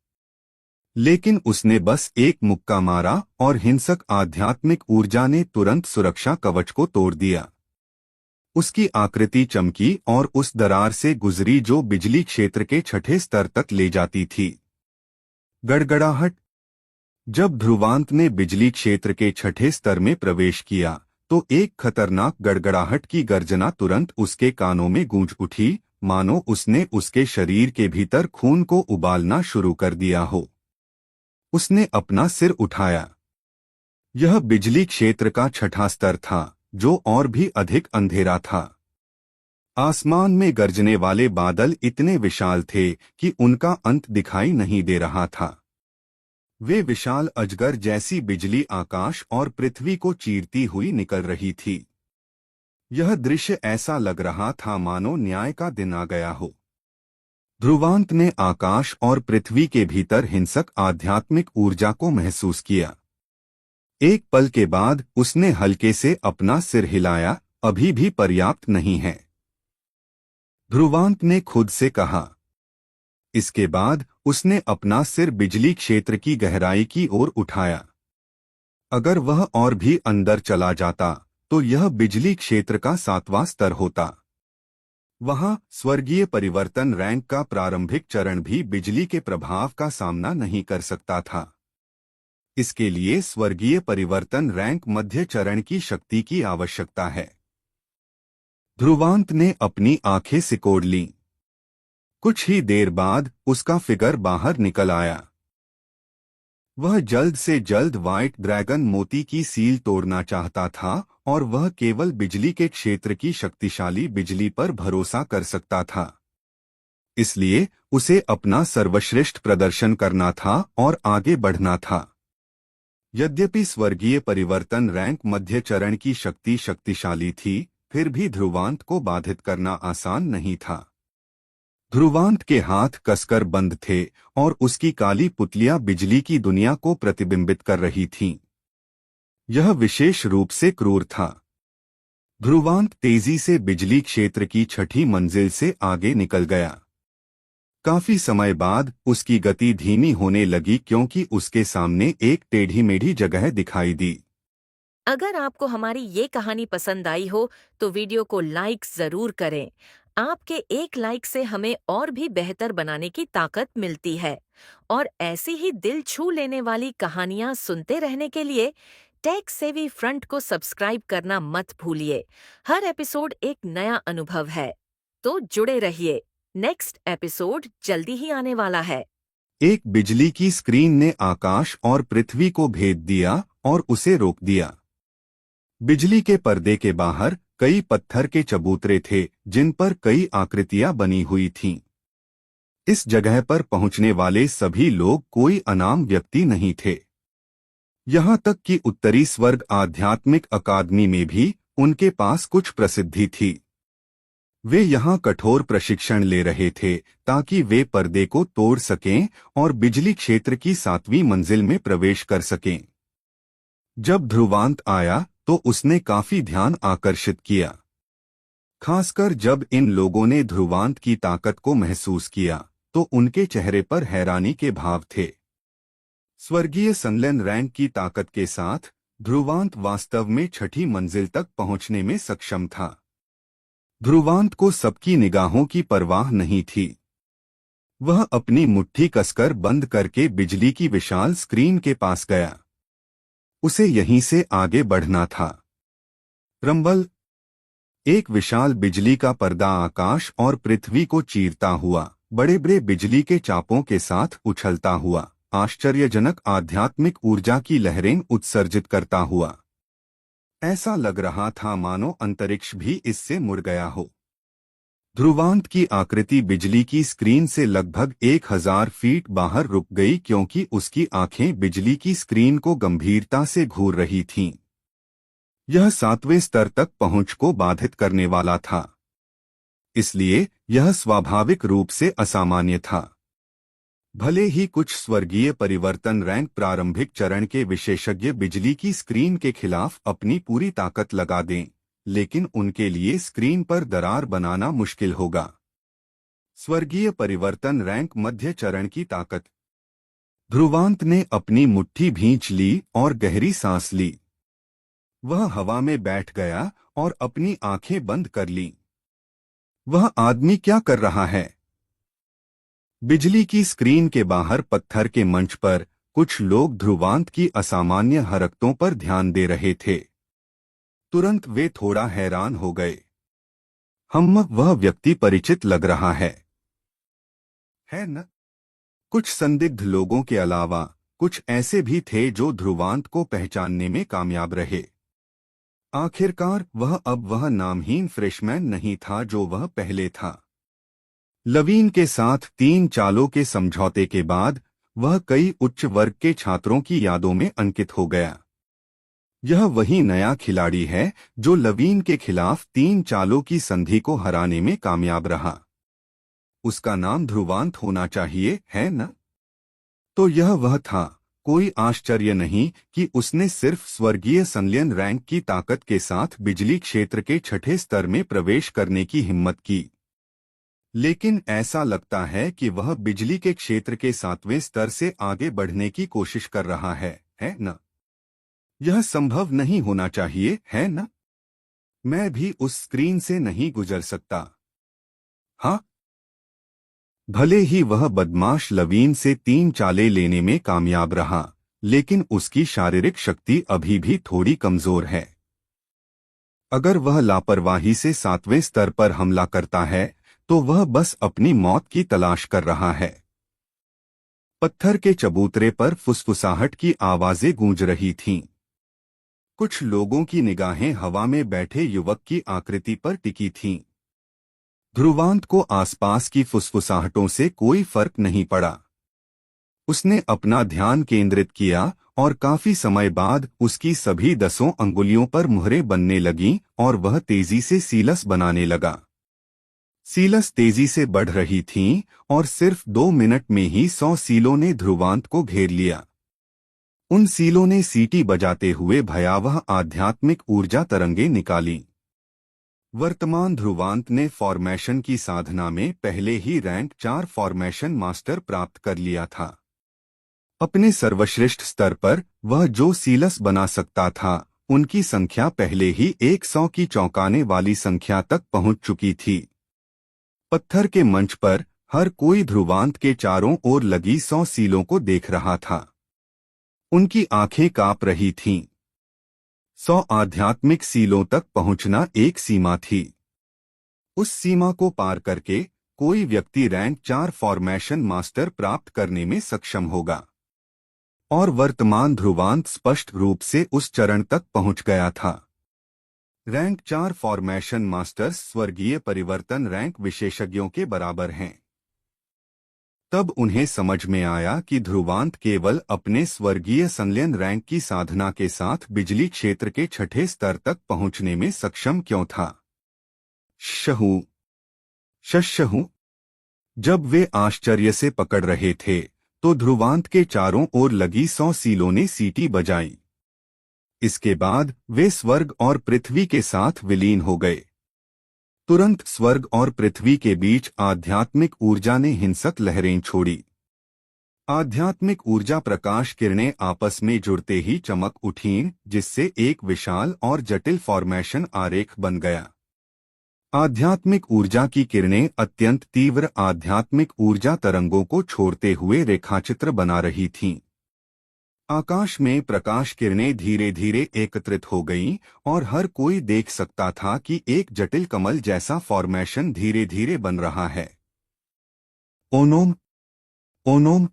लेकिन उसने बस एक मुक्का मारा और हिंसक आध्यात्मिक ऊर्जा ने तुरंत सुरक्षा कवच को तोड़ दिया। उसकी आकृति चमकी और उस दरार से गुजरी जो बिजली क्षेत्र के 6ठे स्तर तक ले जाती थी। गड़गड़ाहट। जब ध्रुवांत ने बिजली क्षेत्र के 6ठे स्तर में प्रवेश किया तो एक खतरनाक गड़गड़ाहट की गर्जना तुरंत उसके कानों में गूंज उठी, मानो उसने उसके शरीर के भीतर खून को उबालना शुरू कर दिया हो। उसने अपना सिर उठाया। यह बिजली क्षेत्र का 6ठा स्तर था, जो और भी अधिक अंधेरा था। आसमान में गरजने वाले बादल इतने विशाल थे कि उनका अंत दिखाई नहीं दे रहा था। वे विशाल अजगर जैसी बिजली आकाश और पृथ्वी को चीरती हुई निकल रही थी। यह दृश्य ऐसा लग रहा था मानो न्याय का दिन आ गया हो। ध्रुवांत ने आकाश और पृथ्वी के भीतर हिंसक आध्यात्मिक ऊर्जा को महसूस किया। एक पल के बाद उसने हल्के से अपना सिर हिलाया, अभी भी पर्याप्त नहीं है, ध्रुवांत ने खुद से कहा। इसके बाद उसने अपना सिर बिजली क्षेत्र की गहराई की ओर उठाया। अगर वह और भी अंदर चला जाता तो यह बिजली क्षेत्र का 7वां स्तर होता। वहां स्वर्गीय परिवर्तन रैंक का प्रारंभिक चरण भी बिजली के प्रभाव का सामना नहीं कर सकता था। इसके लिए स्वर्गीय परिवर्तन रैंक मध्य चरण की शक्ति की आवश्यकता है। ध्रुवांत ने अपनी आंखें सिकोड़ लीं। कुछ ही देर बाद उसका फिगर बाहर निकल आया। वह जल्द से जल्द व्हाइट ड्रैगन मोती की सील तोड़ना चाहता था और वह केवल बिजली के क्षेत्र की शक्तिशाली बिजली पर भरोसा कर सकता था। इसलिए उसे अपना सर्वश्रेष्ठ प्रदर्शन करना था और आगे बढ़ना था। यद्यपि स्वर्गीय परिवर्तन रैंक मध्य चरण की शक्ति शक्तिशाली थी, फिर भी ध्रुवांत को बाधित करना आसान नहीं था। ध्रुवांत के हाथ कसकर बंद थे और उसकी काली पुतलियां बिजली की दुनिया को प्रतिबिंबित कर रही थीं। यह विशेष रूप से क्रूर था। ध्रुवांत तेजी से बिजली क्षेत्र की 6ठी मंजिल से आगे निकल गया। काफी समय बाद उसकी गति धीमी होने लगी क्योंकि उसके सामने एक टेढ़ी मेढ़ी जगह दिखाई दी। अगर आपको हमारी ये कहानी पसंद आई हो तो वीडियो को लाइक जरूर करें। आपके एक लाइक से हमें और भी बेहतर बनाने की ताकत मिलती है और ऐसी ही दिल छू लेने वाली कहानियां सुनते रहने के लिए टेक सेवी फ्रंट को सब्सक्राइब करना मत भूलिए। हर एपिसोड एक नया अनुभव है, तो जुड़े रहिए। नेक्स्ट एपिसोड जल्दी ही आने वाला है। एक बिजली की स्क्रीन ने आकाश और पृथ्वी को भेद दिया और उसे रोक दिया। बिजली के पर्दे के बाहर कई पत्थर के चबूतरे थे जिन पर कई आकृतियां बनी हुई थीं। इस जगह पर पहुंचने वाले सभी लोग कोई अनाम व्यक्ति नहीं थे। यहां तक कि उत्तरी स्वर्ग आध्यात्मिक अकादमी में भी उनके पास कुछ प्रसिद्धि थी। वे यहां कठोर प्रशिक्षण ले रहे थे ताकि वे पर्दे को तोड़ सकें और बिजली क्षेत्र की 7वीं मंजिल में प्रवेश कर सकें। जब ध्रुवांत आया तो उसने काफी ध्यान आकर्षित किया, खासकर जब इन लोगों ने ध्रुवांत की ताकत को महसूस किया तो उनके चेहरे पर हैरानी के भाव थे। स्वर्गीय संलन रैंक की ताकत के साथ ध्रुवांत वास्तव में 6ठी मंजिल तक पहुंचने में सक्षम था। ध्रुवांत को सबकी निगाहों की परवाह नहीं थी। वह अपनी मुट्ठी कसकर बंद करके बिजली की विशाल स्क्रीन के पास गया। उसे यहीं से आगे बढ़ना था। रंबल। एक विशाल बिजली का पर्दा आकाश और पृथ्वी को चीरता हुआ बड़े बड़े बिजली के चापों के साथ उछलता हुआ आश्चर्यजनक आध्यात्मिक ऊर्जा की लहरें उत्सर्जित करता हुआ। ऐसा लग रहा था मानो अंतरिक्ष भी इससे मुड़ गया हो। ध्रुवांत की आकृति बिजली की स्क्रीन से लगभग 1000 फीट बाहर रुक गई क्योंकि उसकी आंखें बिजली की स्क्रीन को गंभीरता से घूर रही थीं। यह 7वें स्तर तक पहुंच को बाधित करने वाला था, इसलिए यह स्वाभाविक रूप से असामान्य था। भले ही कुछ स्वर्गीय परिवर्तन रैंक प्रारंभिक चरण के विशेषज्ञ बिजली की स्क्रीन के खिलाफ अपनी पूरी ताकत लगा दें, लेकिन उनके लिए स्क्रीन पर दरार बनाना मुश्किल होगा। स्वर्गीय परिवर्तन रैंक मध्य चरण की ताकत। ध्रुवांत ने अपनी मुट्ठी भींच ली और गहरी सांस ली। वह हवा में बैठ गया और अपनी आंखें बंद कर लीं। वह आदमी क्या कर रहा है? बिजली की स्क्रीन के बाहर पत्थर के मंच पर कुछ लोग ध्रुवांत की असामान्य हरकतों पर ध्यान दे रहे थे। तुरंत वे थोड़ा हैरान हो गए। वह व्यक्ति परिचित लग रहा है न? कुछ संदिग्ध लोगों के अलावा कुछ ऐसे भी थे जो ध्रुवांत को पहचानने में कामयाब रहे। आखिरकार वह नामहीन फ्रेशमैन नहीं था जो वह पहले था। लवीन के साथ 3 चालों के समझौते के बाद वह कई उच्च वर्ग के छात्रों की यादों में अंकित हो गया। यह वही नया खिलाड़ी है जो लवीन के खिलाफ 3 चालों की संधि को हराने में कामयाब रहा। उसका नाम ध्रुवांत होना चाहिए, है न? तो यह वह था। कोई आश्चर्य नहीं कि उसने सिर्फ स्वर्गीय संलयन रैंक की ताकत के साथ बिजली क्षेत्र के 6ठे स्तर में प्रवेश करने की हिम्मत की। लेकिन ऐसा लगता है कि वह बिजली के क्षेत्र के 7वें स्तर से आगे बढ़ने की कोशिश कर रहा है न? यह संभव नहीं होना चाहिए, है न? मैं भी उस स्क्रीन से नहीं गुजर सकता। हाँ। भले ही वह बदमाश लवीन से 3 चालें लेने में कामयाब रहा, लेकिन उसकी शारीरिक शक्ति अभी भी थोड़ी कमजोर है। अगर वह लापरवाही से 7वें स्तर पर हमला करता है तो वह बस अपनी मौत की तलाश कर रहा है। पत्थर के चबूतरे पर फुसफुसाहट की आवाजें गूंज रही थीं। कुछ लोगों की निगाहें हवा में बैठे युवक की आकृति पर टिकी थीं। ध्रुवांत को आसपास की फुसफुसाहटों से कोई फर्क नहीं पड़ा। उसने अपना ध्यान केंद्रित किया और काफी समय बाद उसकी सभी 10 अंगुलियों पर मुहरें बनने लगीं और वह तेजी से सीलस बनाने लगा। सीलस तेजी से बढ़ रही थीं और सिर्फ 2 मिनट में ही 100 सीलों ने ध्रुवांत को घेर लिया। उन सीलों ने सीटी बजाते हुए भयावह आध्यात्मिक ऊर्जा तरंगें निकाली। वर्तमान ध्रुवांत ने फॉर्मेशन की साधना में पहले ही रैंक 4 फॉर्मेशन मास्टर प्राप्त कर लिया था। अपने सर्वश्रेष्ठ स्तर पर वह जो सीलस बना सकता था उनकी संख्या पहले ही 100 की चौंकाने वाली संख्या तक पहुंच चुकी थी। पत्थर के मंच पर हर कोई ध्रुवांत के चारों ओर लगी 100 सीलों को देख रहा था। उनकी आंखें कांप रही थीं। 100 आध्यात्मिक सीलों तक पहुंचना एक सीमा थी। उस सीमा को पार करके कोई व्यक्ति रैंक 4 फॉर्मेशन मास्टर प्राप्त करने में सक्षम होगा। और वर्तमान ध्रुवांत स्पष्ट रूप से उस चरण तक पहुंच गया था। रैंक 4 फॉर्मेशन मास्टर्स स्वर्गीय परिवर्तन रैंक विशेषज्ञों के बराबर हैं। तब उन्हें समझ में आया कि ध्रुवांत केवल अपने स्वर्गीय संलयन रैंक की साधना के साथ बिजली क्षेत्र के 6ठे स्तर तक पहुंचने में सक्षम क्यों था। शहू शशहू। जब वे आश्चर्य से पकड़ रहे थे तो ध्रुवांत के चारों ओर लगी 100 सीलों ने सीटी बजाई। इसके बाद वे स्वर्ग और पृथ्वी के साथ विलीन हो गए। तुरंत स्वर्ग और पृथ्वी के बीच आध्यात्मिक ऊर्जा ने हिंसक लहरें छोड़ी। आध्यात्मिक ऊर्जा प्रकाश किरणें आपस में जुड़ते ही चमक उठीं, जिससे एक विशाल और जटिल फॉर्मेशन आरेख बन गया। आध्यात्मिक ऊर्जा की किरणें अत्यंत तीव्र आध्यात्मिक ऊर्जा तरंगों को छोड़ते हुए रेखाचित्र बना रही थीं। आकाश में प्रकाश किरणें धीरे धीरे एकत्रित हो गईं और हर कोई देख सकता था कि एक जटिल कमल जैसा फॉर्मेशन धीरे धीरे बन रहा है। ओनोम ओनोम।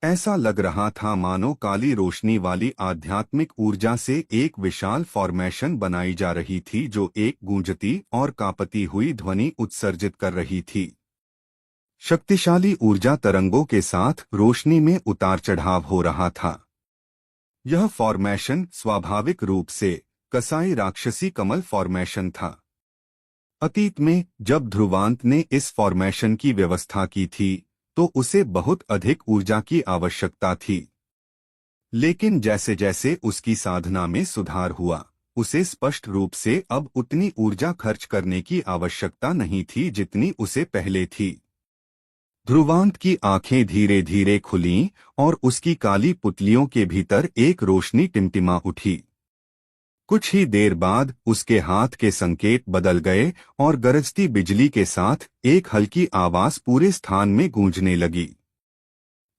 ऐसा लग रहा था मानो काली रोशनी वाली आध्यात्मिक ऊर्जा से एक विशाल फॉर्मेशन बनाई जा रही थी जो एक गूंजती और कांपती हुई ध्वनि उत्सर्जित कर रही थी। शक्तिशाली ऊर्जा तरंगों के साथ रोशनी में उतार चढ़ाव हो रहा था। यह फॉर्मेशन स्वाभाविक रूप से कसाई राक्षसी कमल फॉर्मेशन था। अतीत में जब ध्रुवांत ने इस फॉर्मेशन की व्यवस्था की थी तो उसे बहुत अधिक ऊर्जा की आवश्यकता थी, लेकिन जैसे जैसे उसकी साधना में सुधार हुआ उसे स्पष्ट रूप से अब उतनी ऊर्जा खर्च करने की आवश्यकता नहीं थी जितनी उसे पहले थी। ध्रुवांत की आंखें धीरे धीरे खुलीं और उसकी काली पुतलियों के भीतर एक रोशनी टिमटिमा उठी। कुछ ही देर बाद उसके हाथ के संकेत बदल गए और गरजती बिजली के साथ एक हल्की आवाज पूरे स्थान में गूंजने लगी।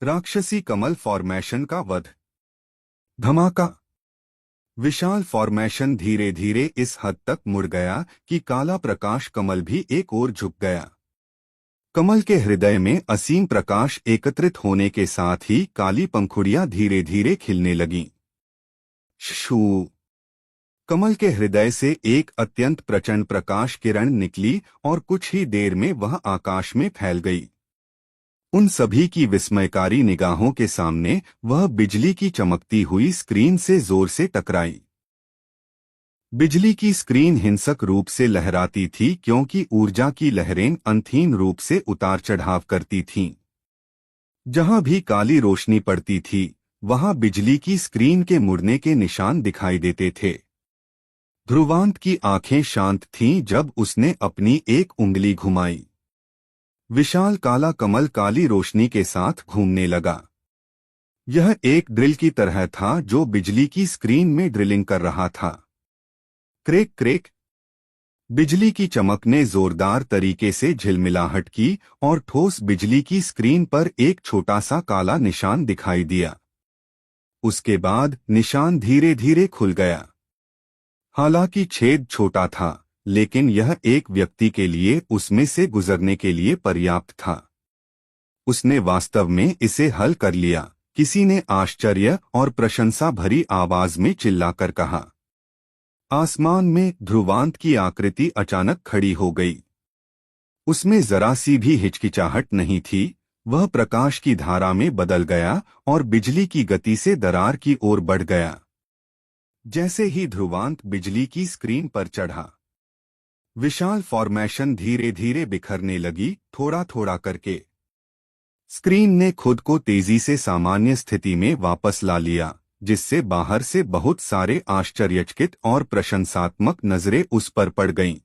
राक्षसी कमल फॉर्मेशन का वध। धमाका। विशाल फॉर्मेशन धीरे धीरे इस हद तक मुड़ गया कि काला प्रकाश कमल भी एक ओर झुक गया। कमल के हृदय में असीम प्रकाश एकत्रित होने के साथ ही काली पंखुड़ियां धीरे धीरे खिलने लगीं। शू। कमल के हृदय से एक अत्यंत प्रचंड प्रकाश किरण निकली और कुछ ही देर में वह आकाश में फैल गई। उन सभी की विस्मयकारी निगाहों के सामने वह बिजली की चमकती हुई स्क्रीन से जोर से टकराई। बिजली की स्क्रीन हिंसक रूप से लहराती थी क्योंकि ऊर्जा की लहरें अंतहीन रूप से उतार चढ़ाव करती थीं। जहां भी काली रोशनी पड़ती थी वहां बिजली की स्क्रीन के मुड़ने के निशान दिखाई देते थे। ध्रुवांत की आंखें शांत थीं जब उसने अपनी एक उंगली घुमाई। विशाल काला कमल काली रोशनी के साथ घूमने लगा। यह एक ड्रिल की तरह था जो बिजली की स्क्रीन में ड्रिलिंग कर रहा था। Crack crack. बिजली की चमक ने जोरदार तरीके से झिलमिलाहट की और ठोस बिजली की स्क्रीन पर एक छोटा सा काला निशान दिखाई दिया। उसके बाद निशान धीरे धीरे खुल गया। हालांकि छेद छोटा था, लेकिन यह एक व्यक्ति के लिए उसमें से गुजरने के लिए पर्याप्त था। उसने वास्तव में इसे हल कर लिया, किसी ने आश्चर्य और प्रशंसा भरी आवाज में चिल्लाकर कहा। आसमान में ध्रुवांत की आकृति अचानक खड़ी हो गई। उसमें जरा सी भी हिचकिचाहट नहीं थी। वह प्रकाश की धारा में बदल गया और बिजली की गति से दरार की ओर बढ़ गया। जैसे ही ध्रुवांत बिजली की स्क्रीन पर चढ़ा, विशाल फॉर्मेशन धीरे धीरे बिखरने लगी, थोड़ा थोड़ा करके। स्क्रीन ने खुद को तेजी से सामान्य स्थिति में वापस ला लिया, जिससे बाहर से बहुत सारे आश्चर्यचकित और प्रशंसात्मक नजरें उस पर पड़ गईं।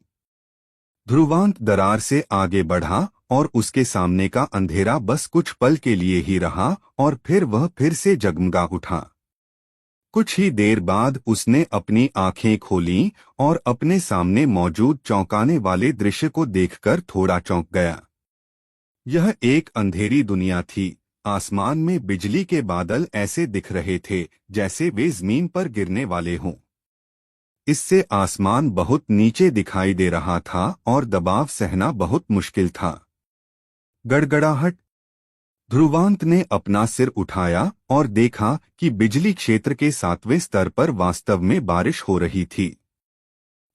ध्रुवांत दरार से आगे बढ़ा और उसके सामने का अंधेरा बस कुछ पल के लिए ही रहा और फिर वह फिर से जगमगा उठा। कुछ ही देर बाद उसने अपनी आंखें खोलीं और अपने सामने मौजूद चौंकाने वाले दृश्य को देखकर थोड़ा चौंक गया। यह एक अंधेरी दुनिया थी। आसमान में बिजली के बादल ऐसे दिख रहे थे जैसे वे जमीन पर गिरने वाले हों। इससे आसमान बहुत नीचे दिखाई दे रहा था और दबाव सहना बहुत मुश्किल था। गड़गड़ाहट। ध्रुवांत ने अपना सिर उठाया और देखा कि बिजली क्षेत्र के 7वें स्तर पर वास्तव में बारिश हो रही थी।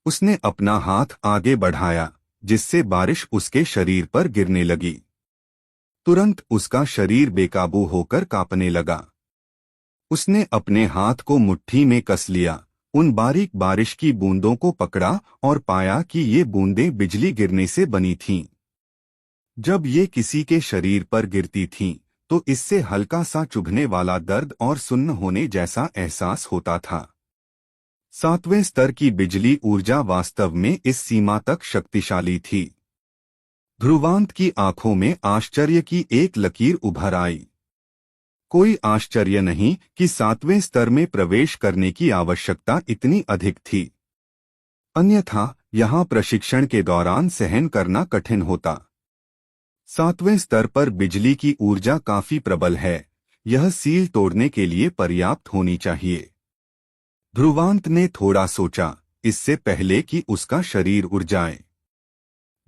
उसने अपना हाथ आगे बढ़ाया, जिससे बारिश उसके शरीर पर गिरने लगी। तुरंत उसका शरीर बेकाबू होकर कांपने लगा। उसने अपने हाथ को मुट्ठी में कस लिया, उन बारीक बारिश की बूंदों को पकड़ा और पाया कि ये बूंदें बिजली गिरने से बनी थीं। जब ये किसी के शरीर पर गिरती थीं, तो इससे हल्का सा चुभने वाला दर्द और सुन्न होने जैसा एहसास होता था। 7वें स्तर की बिजली ऊर्जा वास्तव में इस सीमा तक शक्तिशाली थी। ध्रुवांत की आंखों में आश्चर्य की एक लकीर उभर आई। कोई आश्चर्य नहीं कि 7वें स्तर में प्रवेश करने की आवश्यकता इतनी अधिक थी, अन्यथा यहां प्रशिक्षण के दौरान सहन करना कठिन होता। 7वें स्तर पर बिजली की ऊर्जा काफी प्रबल है, यह सील तोड़ने के लिए पर्याप्त होनी चाहिए। ध्रुवांत ने थोड़ा सोचा, इससे पहले कि उसका शरीर उड़ जाए।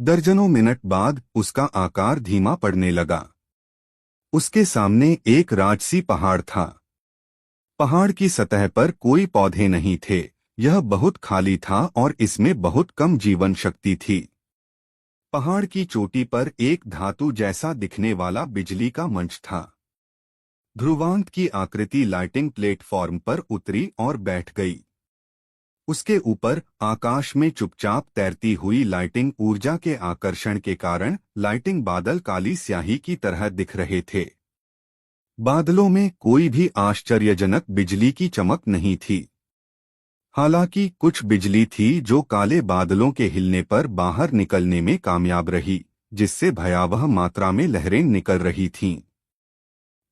दर्जनों मिनट बाद उसका आकार धीमा पड़ने लगा। उसके सामने एक राजसी पहाड़ था। पहाड़ की सतह पर कोई पौधे नहीं थे, यह बहुत खाली था और इसमें बहुत कम जीवन शक्ति थी। पहाड़ की चोटी पर एक धातु जैसा दिखने वाला बिजली का मंच था। ध्रुवांत की आकृति लाइटिंग प्लेटफॉर्म पर उतरी और बैठ गई। उसके ऊपर आकाश में चुपचाप तैरती हुई लाइटिंग ऊर्जा के आकर्षण के कारण लाइटिंग बादल काली स्याही की तरह दिख रहे थे। बादलों में कोई भी आश्चर्यजनक बिजली की चमक नहीं थी। हालांकि कुछ बिजली थी जो काले बादलों के हिलने पर बाहर निकलने में कामयाब रही, जिससे भयावह मात्रा में लहरें निकल रही थीं।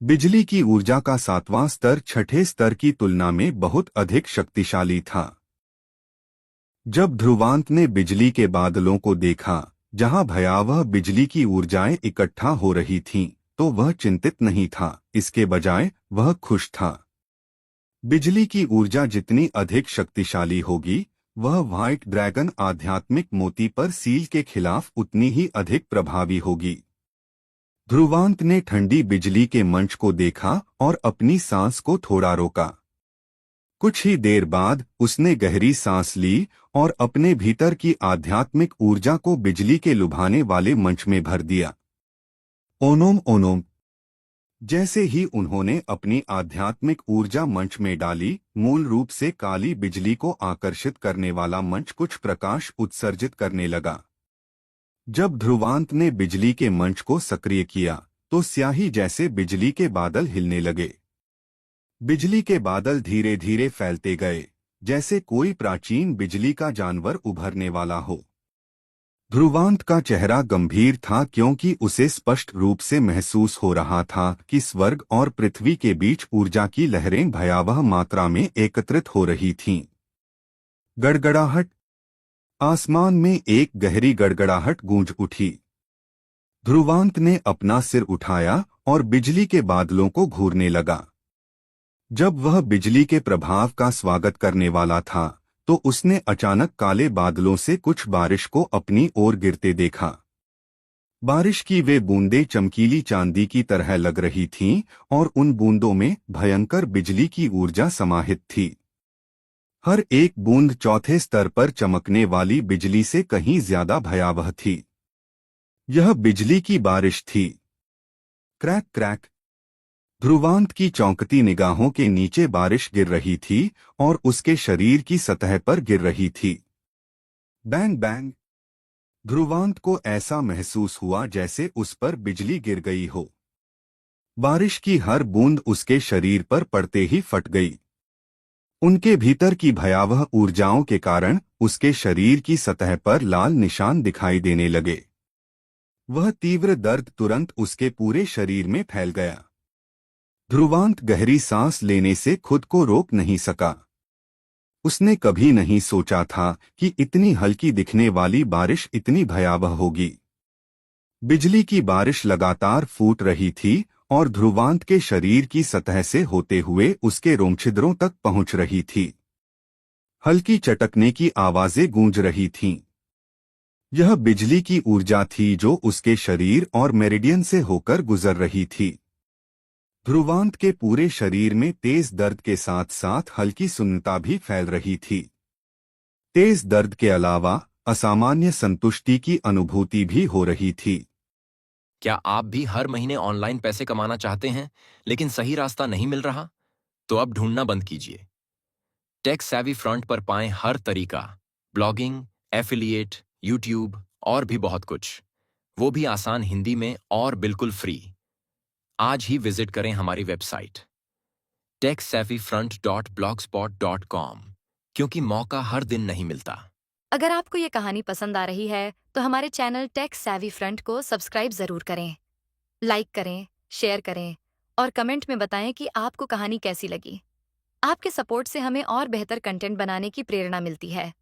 बिजली की ऊर्जा का 7वां स्तर 6ठे स्तर की तुलना में बहुत अधिक शक्तिशाली था। जब ध्रुवांत ने बिजली के बादलों को देखा, जहां भयावह बिजली की ऊर्जाएं इकट्ठा हो रही थीं, तो वह चिंतित नहीं था, इसके बजाय वह खुश था। बिजली की ऊर्जा जितनी अधिक शक्तिशाली होगी, वह व्हाइट ड्रैगन आध्यात्मिक मोती पर सील के खिलाफ उतनी ही अधिक प्रभावी होगी। ध्रुवांत ने ठंडी बिजली के मंच को देखा और अपनी सांस को थोड़ा रोका। कुछ ही देर बाद उसने गहरी सांस ली और अपने भीतर की आध्यात्मिक ऊर्जा को बिजली के लुभाने वाले मंच में भर दिया। ओनोम ओनोम। जैसे ही उन्होंने अपनी आध्यात्मिक ऊर्जा मंच में डाली, मूल रूप से काली बिजली को आकर्षित करने वाला मंच कुछ प्रकाश उत्सर्जित करने लगा। जब ध्रुवांत ने बिजली के मंच को सक्रिय किया, तो स्याही जैसे बिजली के बादल हिलने लगे। बिजली के बादल धीरे धीरे फैलते गए, जैसे कोई प्राचीन बिजली का जानवर उभरने वाला हो। ध्रुवांत का चेहरा गंभीर था, क्योंकि उसे स्पष्ट रूप से महसूस हो रहा था कि स्वर्ग और पृथ्वी के बीच ऊर्जा की लहरें भयावह मात्रा में एकत्रित हो रही थीं। गड़गड़ाहट। आसमान में एक गहरी गड़गड़ाहट गूंज उठी। ध्रुवांत ने अपना सिर उठाया और बिजली के बादलों को घूरने लगा। जब वह बिजली के प्रभाव का स्वागत करने वाला था, तो उसने अचानक काले बादलों से कुछ बारिश को अपनी ओर गिरते देखा। बारिश की वे बूंदें चमकीली चांदी की तरह लग रही थीं और उन बूंदों में भयंकर बिजली की ऊर्जा समाहित थी। हर एक बूंद 4थे स्तर पर चमकने वाली बिजली से कहीं ज्यादा भयावह थी। यह बिजली की बारिश थी। Crack crack. ध्रुवांत की चौंकती निगाहों के नीचे बारिश गिर रही थी और उसके शरीर की सतह पर गिर रही थी। Bang bang. ध्रुवांत को ऐसा महसूस हुआ जैसे उस पर बिजली गिर गई हो। बारिश की हर बूंद उसके शरीर पर पड़ते ही फट गई। उनके भीतर की भयावह ऊर्जाओं के कारण उसके शरीर की सतह पर लाल निशान दिखाई देने लगे। वह तीव्र दर्द तुरंत उसके पूरे शरीर में फैल गया। ध्रुवांत गहरी सांस लेने से खुद को रोक नहीं सका। उसने कभी नहीं सोचा था कि इतनी हल्की दिखने वाली बारिश इतनी भयावह होगी। बिजली की बारिश लगातार फूट रही थी और ध्रुवांत के शरीर की सतह से होते हुए उसके रोमछिद्रों तक पहुंच रही थी। हल्की चटकने की आवाजें गूंज रही थीं। यह बिजली की ऊर्जा थी जो उसके शरीर और मेरिडियन से होकर गुजर रही थी। ध्रुवांत के पूरे शरीर में तेज दर्द के साथ साथ हल्की सुन्नता भी फैल रही थी। तेज दर्द के अलावा असामान्य संतुष्टि की अनुभूति भी हो रही थी। क्या आप भी हर महीने ऑनलाइन पैसे कमाना चाहते हैं लेकिन सही रास्ता नहीं मिल रहा? तो अब ढूंढना बंद कीजिए। टेक सेवी फ्रंट पर पाएं हर तरीका, ब्लॉगिंग, एफिलिएट, यूट्यूब और भी बहुत कुछ, वो भी आसान हिंदी में और बिल्कुल फ्री। आज ही विजिट करें हमारी वेबसाइट techsavvyfront.blogspot.com, क्योंकि मौका हर दिन नहीं मिलता। अगर आपको ये कहानी पसंद आ रही है तो हमारे चैनल टेक सैवी फ्रंट को सब्सक्राइब जरूर करें, लाइक करें, शेयर करें और कमेंट में बताएं कि आपको कहानी कैसी लगी। आपके सपोर्ट से हमें और बेहतर कंटेंट बनाने की प्रेरणा मिलती है।